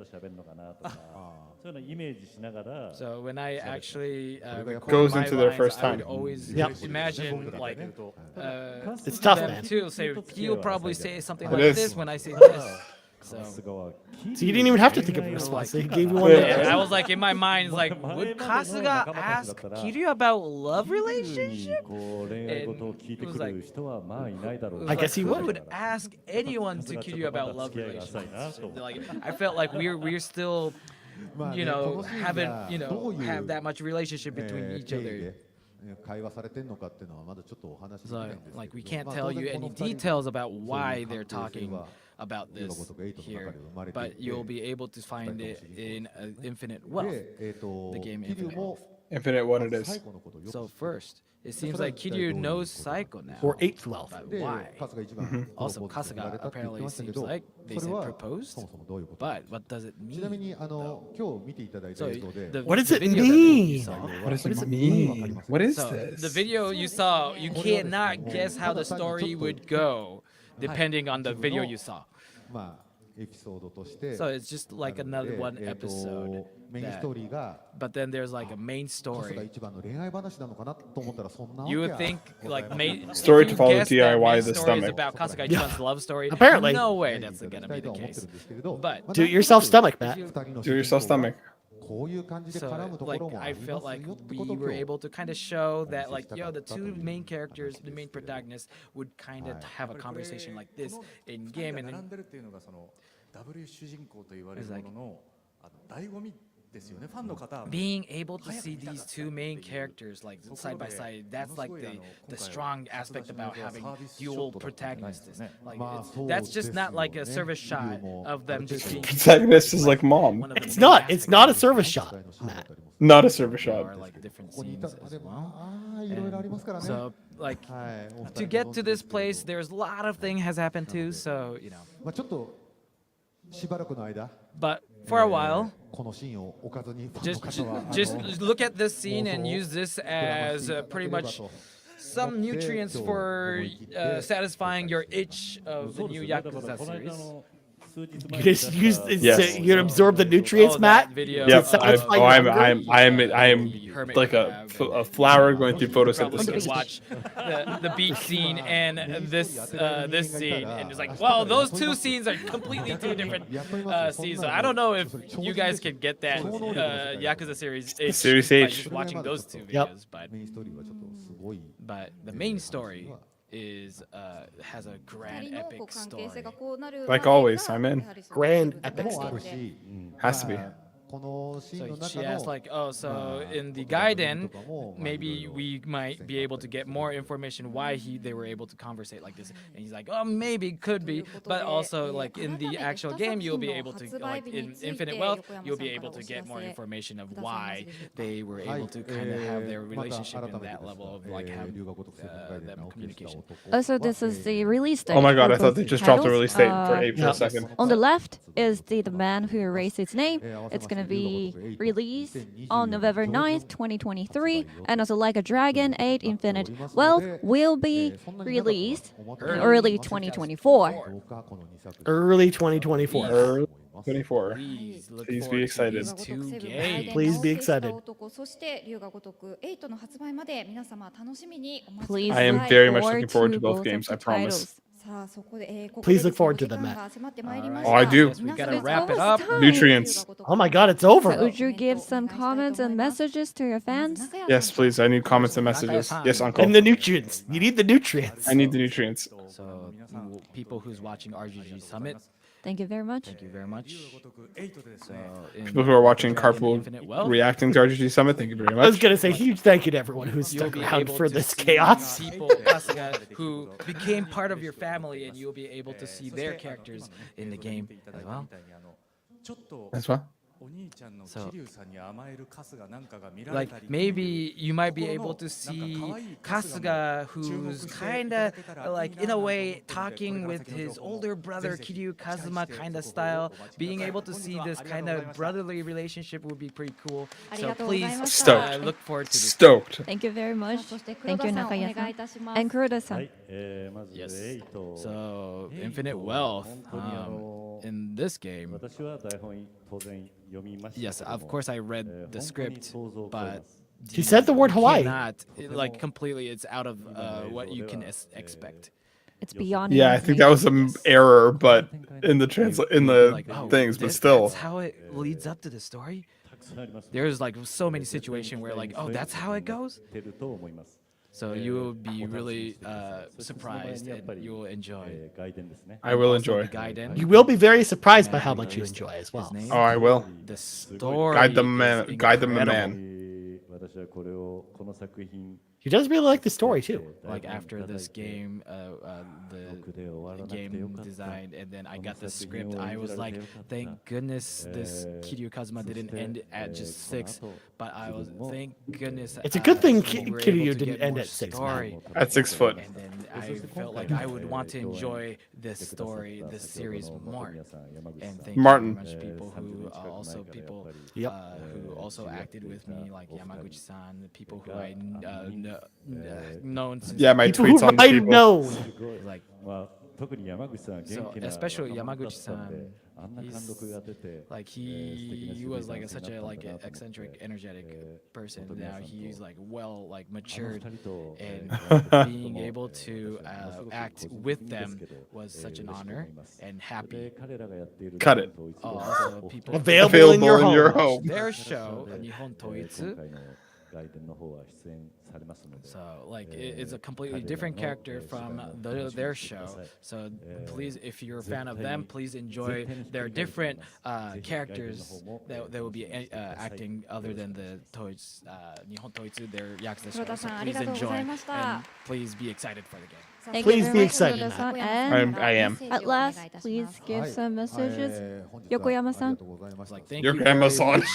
So when I actually
Goes
my
into their
lines,
first
I
time.
would always imagine like
It's tough,
them
man.
too. Say he'll probably say something
It
like
is.
this when I say this. So
So you didn't even have to think of a response. They gave you one.
yeah, I was like in my mind, like, would Kasuga ask Kiryu about love relationship? And it was like,
I guess he
would ask anyone to Kiryu about love relationship. Like, I felt like we're still, you know, haven't, you know, have that much relationship between each other. So, like, we can't tell you any details about why they're talking about this here, but you'll be able to find it in Infinite Wealth, the game Infinite Wealth.
Infinite what it is.
So first, it seems like Kiryu knows Saiko now.
Or eighth wealth.
But why? Also, Kasuga apparently seems like they said proposed, but what does it mean? So
What does
the
it
video that
mean?
you saw-
What does it mean? What is
So
this?
the video you saw, you cannot guess how the story would go, depending on the video you saw. So it's just like another one episode. But then there's like a main story. You would think like main
Story
if
to
you
follow
guess that
DIY
main
the
story is
stomach.
about Kasuga-chan's love story.
Apparently.
No way that's gonna be the case. But
Do it yourself stomach, Matt.
Do it yourself stomach.
So like I felt like we were able to kind of show that like the two main characters, the main protagonists would kind of have a conversation like this in game, and then it's like being able to see these two main characters like side by side, that's like the strong aspect about having dual protagonists. Like that's just not like a service shot of them just being
Protagonist is like mom.
It's not. It's not a service shot, Matt.
Not a service shot.
Or like different scenes as well. And so like to get to this place, there's a lot of things has happened too. So but for a while, just look at this scene and use this as pretty much some nutrients for satisfying your itch of the new Yakuza series.
You just use you can absorb the nutrients, Matt.
Yep. I am like a flower going through photosynthesis.
Watch the beach scene and this scene, and it's like, well, those two scenes are completely two different scenes. So I don't know if you guys can get that Yakuza series by just watching those two videos, but the main story has a grand epic story.
Like always, I'm in.
Grand epic story.
Has to be.
So she asked like, oh, so in the Gaiden, maybe we might be able to get more information why they were able to conversate like this. And he's like, oh, maybe, could be. But also like in the actual game, you'll be able to, like in Infinite Wealth, you'll be able to get more information of why they were able to kind of have their relationship in that level of like have them communication.
Also, this is the release date.
Oh my god, I thought they
both
just dropped the
titles.
release date for April 2nd.
On the left is the man who erased its name. It's going to be released on November 9th, 2023. And also Like a Dragon 8 Infinite Wealth will be released in early 2024.
Early 2024.
Early 24. Please be excited.
Please be excited.
Please
I am very much looking forward to both games, I promise.
Please look forward to them, Matt.
Oh, I do.
We gotta wrap it up.
Nutrients.
Oh my god, it's over.
So would you give some comments and messages to your fans?
Yes, please. I need comments and messages. Yes, Uncle.
And the nutrients. You need the nutrients.
I need the nutrients.
So people who's watching RGG Summit,
thank you very much.
thank you very much. So
People who are watching Carpool reacting to RGG Summit, thank you very
I was
much.
going to say huge thank you to everyone who's
you'll
stuck
be
around
able
for
to
this
see
chaos.
people Kasuga, who became part of your family, and you'll be able to see their characters in the game as well.
As well.
So, like maybe you might be able to see Kasuga, who's kind of like in a way talking with his older brother Kiryu Kazuma kind of style. Being able to see this kind of brotherly relationship would be pretty cool. So please
Stoked.
look forward to this.
Stoked.
Thank you very much. Thank you, Nakaya-san. And Kuroda-san.
Yes. So Infinite Wealth in this game. Yes, of course I read the script, but
He said the word Hawaii.
Like completely, it's out of what you can expect.
It's beyond.
Yeah, I think that was an error, but in the things, but still.
That's how it leads up to the story. There's like so many situations where like, oh, that's how it goes. So you will be really surprised and you will enjoy.
I will enjoy.
You will be very surprised by how much you enjoy as well.
Oh, I will.
The story.
Guide the man. Guide the man.
He does really like the story too.
Like after this game, the game designed, and then I got the script. I was like, thank goodness this Kiryu Kazuma didn't end at just 6. But I was, thank goodness.
It's a good thing
we were
Kiryu
able to
didn't
get
end
more
at 6.
story.
At 6 foot.
And then I felt like I would want to enjoy this story, this series more. And thank
Martin.
you very much, people who also who also acted with me, like Yamaguchi-san, people who I known since
Yeah, my
People
tweets
who
on the
I
people.
know.
like
So
especially Yamaguchi-san, he was like such a eccentric, energetic person. Now he's like matured, and being able to act with them was such an honor and happy.
Cut it.
Also, people
Available in your home.
Their show, Nihon Toitsu. So it's a completely different character from their show. So please, if you're a fan of them, please enjoy their different characters that will be acting other than the Nihon Toitsu, their Yakuza show. So please enjoy and please be excited for the game.
Thank
Please
you
be
very
excited,
much,
Matt.
Yokoyama-san. And
I am.
at last, please give some messages. Yokoyama-san.
Thank
Your
you
grandma's
very
on.
much.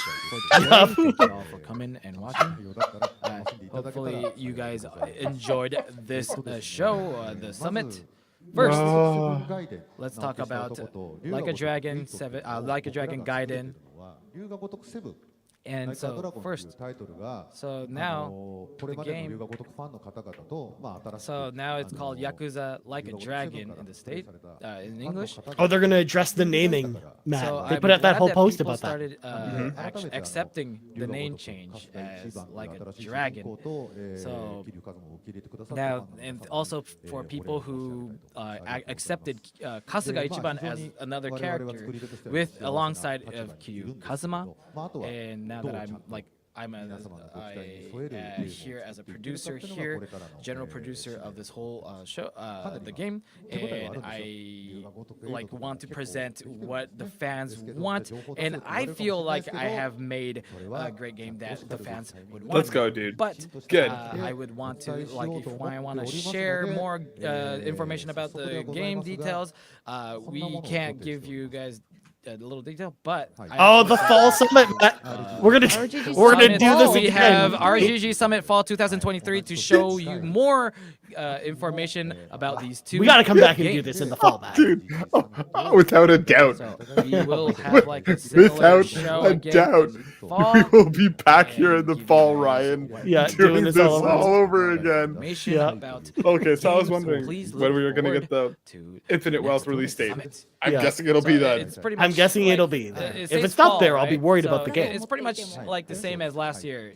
Thank you all for coming and watching. Hopefully you guys enjoyed this show, the summit. First, let's talk about Like a Dragon Gaiden. And so first, so now the game, so now it's called Yakuza Like a Dragon in the state, in English.
Oh, they're gonna address the naming, Matt.
So
They
I'm
put out that
glad
whole post
people
about that.
started accepting the name change as Like a Dragon. So now, and also for people who accepted Kasuga Ichiban as another character with alongside of Kiryu Kazuma, and now that I'm here as a producer here, general producer of this whole show, the game, and I want to present what the fans want, and I feel like I have made a great game that the fans would want.
Let's go, dude.
But
good.
I would want to if I want to share more information about the game details. We can't give you guys a little detail, but
the fall summit. We're gonna do this.
We have RGG Summit Fall 2023 to show you more information about these two.
We gotta come back and do this in the fall, Matt.
Dude, without a doubt.
So we will have a similar show again in fall.
We will be back here in the fall, Ryan.
Yeah,
doing this all over again.
About
okay, so I was
games,
wondering
please
when we were
look
gonna get the
forward
Infinite
to
Wealth
next
release date.
summit.
I'm guessing it'll be then.
It's pretty
I'm
much
guessing
like-
it'll be there.
it
If
says
it's not
fall,
there, I'll be
right?
worried
So
about the game.
It's pretty much like the same as last year.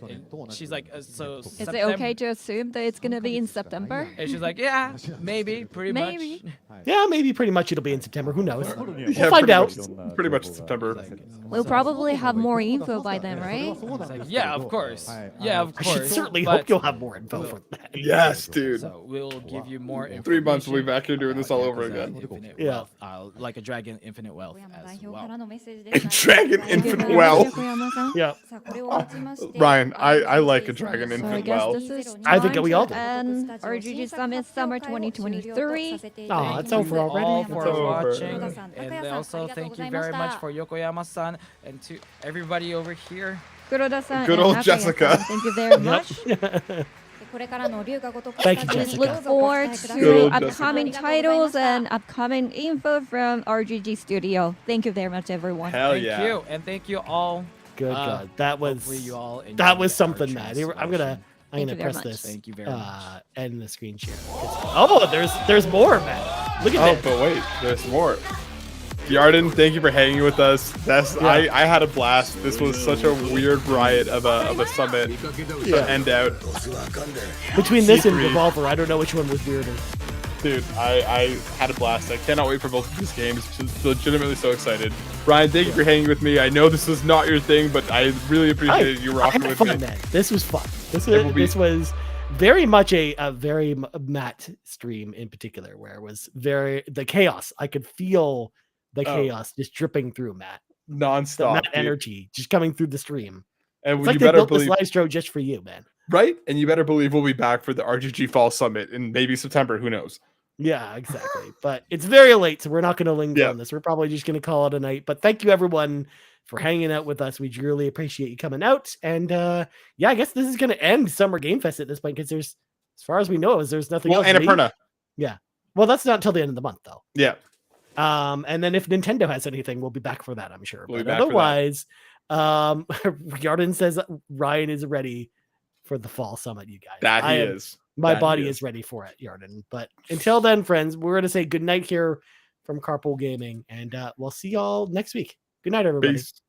She's like, so
Is it okay to assume that it's going to be in September?
And she's like, yeah, maybe, pretty
Maybe.
much.
Yeah, maybe pretty much it'll be in September. Who knows?
Yeah,
We'll find
pretty
out.
much- pretty much September.
We'll probably have more info by then, right?
It's like, yeah, of course. Yeah, of
I
course.
should certainly
but
hope you'll have more info for that.
Yes, dude.
So we'll give you more information.
3 months, we'll be back here doing this all over
Yakuza
again.
Infinite
Yeah.
Wealth, Like a Dragon Infinite Wealth as well.
Dragon Infinite Wealth.
Yeah.
Ryan, I like a Dragon
So I
Infinite
guess
Wealth.
this is
I think
time
we all
to
do.
end RGG Summit Summer 2023.
Oh, it's over
all
already.
for
It's over.
watching, and also thank you very much for Yokoyama-san and to everybody over here.
Kuroda-san
Good
and
old
Nakaya-san,
Jessica.
Thank you very much.
Thank you,
Please
Jessica.
look forward
Good
to
old
upcoming titles and upcoming info from RGG Studio. Thank you very much, everyone.
Hell
Thank
yeah.
you, and thank you all.
Good God. That was
hopefully you all enjoyed
that was
our
something, Matt. I'm gonna
Thank you very
press
much.
this.
Thank you very much.
End the screen share. Oh, there's more, Matt. Look at
Oh,
that.
but wait, there's more. Yarden, thank you for hanging with us. I had a blast. This was such a weird riot of a summit to end out.
Between this and
C3.
Revolver, I don't know which one was weirder.
Dude, I had a blast. I cannot wait for both of these games. Just legitimately so excited. Ryan, thank you for hanging with me. I know this was not your thing, but I really appreciated you rocking
I had
with
fun,
me.
man. This was fun.
will be-
This was very much a very Matt stream in particular, where it was the chaos. I could feel the chaos just dripping through Matt. The
Nonstop.
Matt
dude.
energy just coming through the stream.
And
It's like
you
they
better
built
believe,
this live stream just for you, man.
right? And you better believe we'll be back for the RGG Fall Summit in maybe September. Who knows?
Yeah, exactly. But it's very late, so we're not going to linger
Yeah.
on this. We're probably just going to call it a night. But thank you, everyone, for hanging out with us. We really appreciate you coming out. And yeah, I guess this is going to end Summer Game Fest at this point because there's, as far as we know, there's nothing
Well,
else. Maybe-
Annapurna.
Yeah. Well, that's not until the end of the month, though.
Yeah.
And then if Nintendo has anything, we'll be back for that, I'm sure.
We'll be
But
back for that.
otherwise, Yarden says Ryan is ready for the Fall Summit, you guys.
That
I
he
am
is.
My
That
body
is.
is ready for it, Yarden. But until then, friends, we're going to say good night here from Carpool Gaming, and we'll see y'all next week. Good night, everybody.
Peace.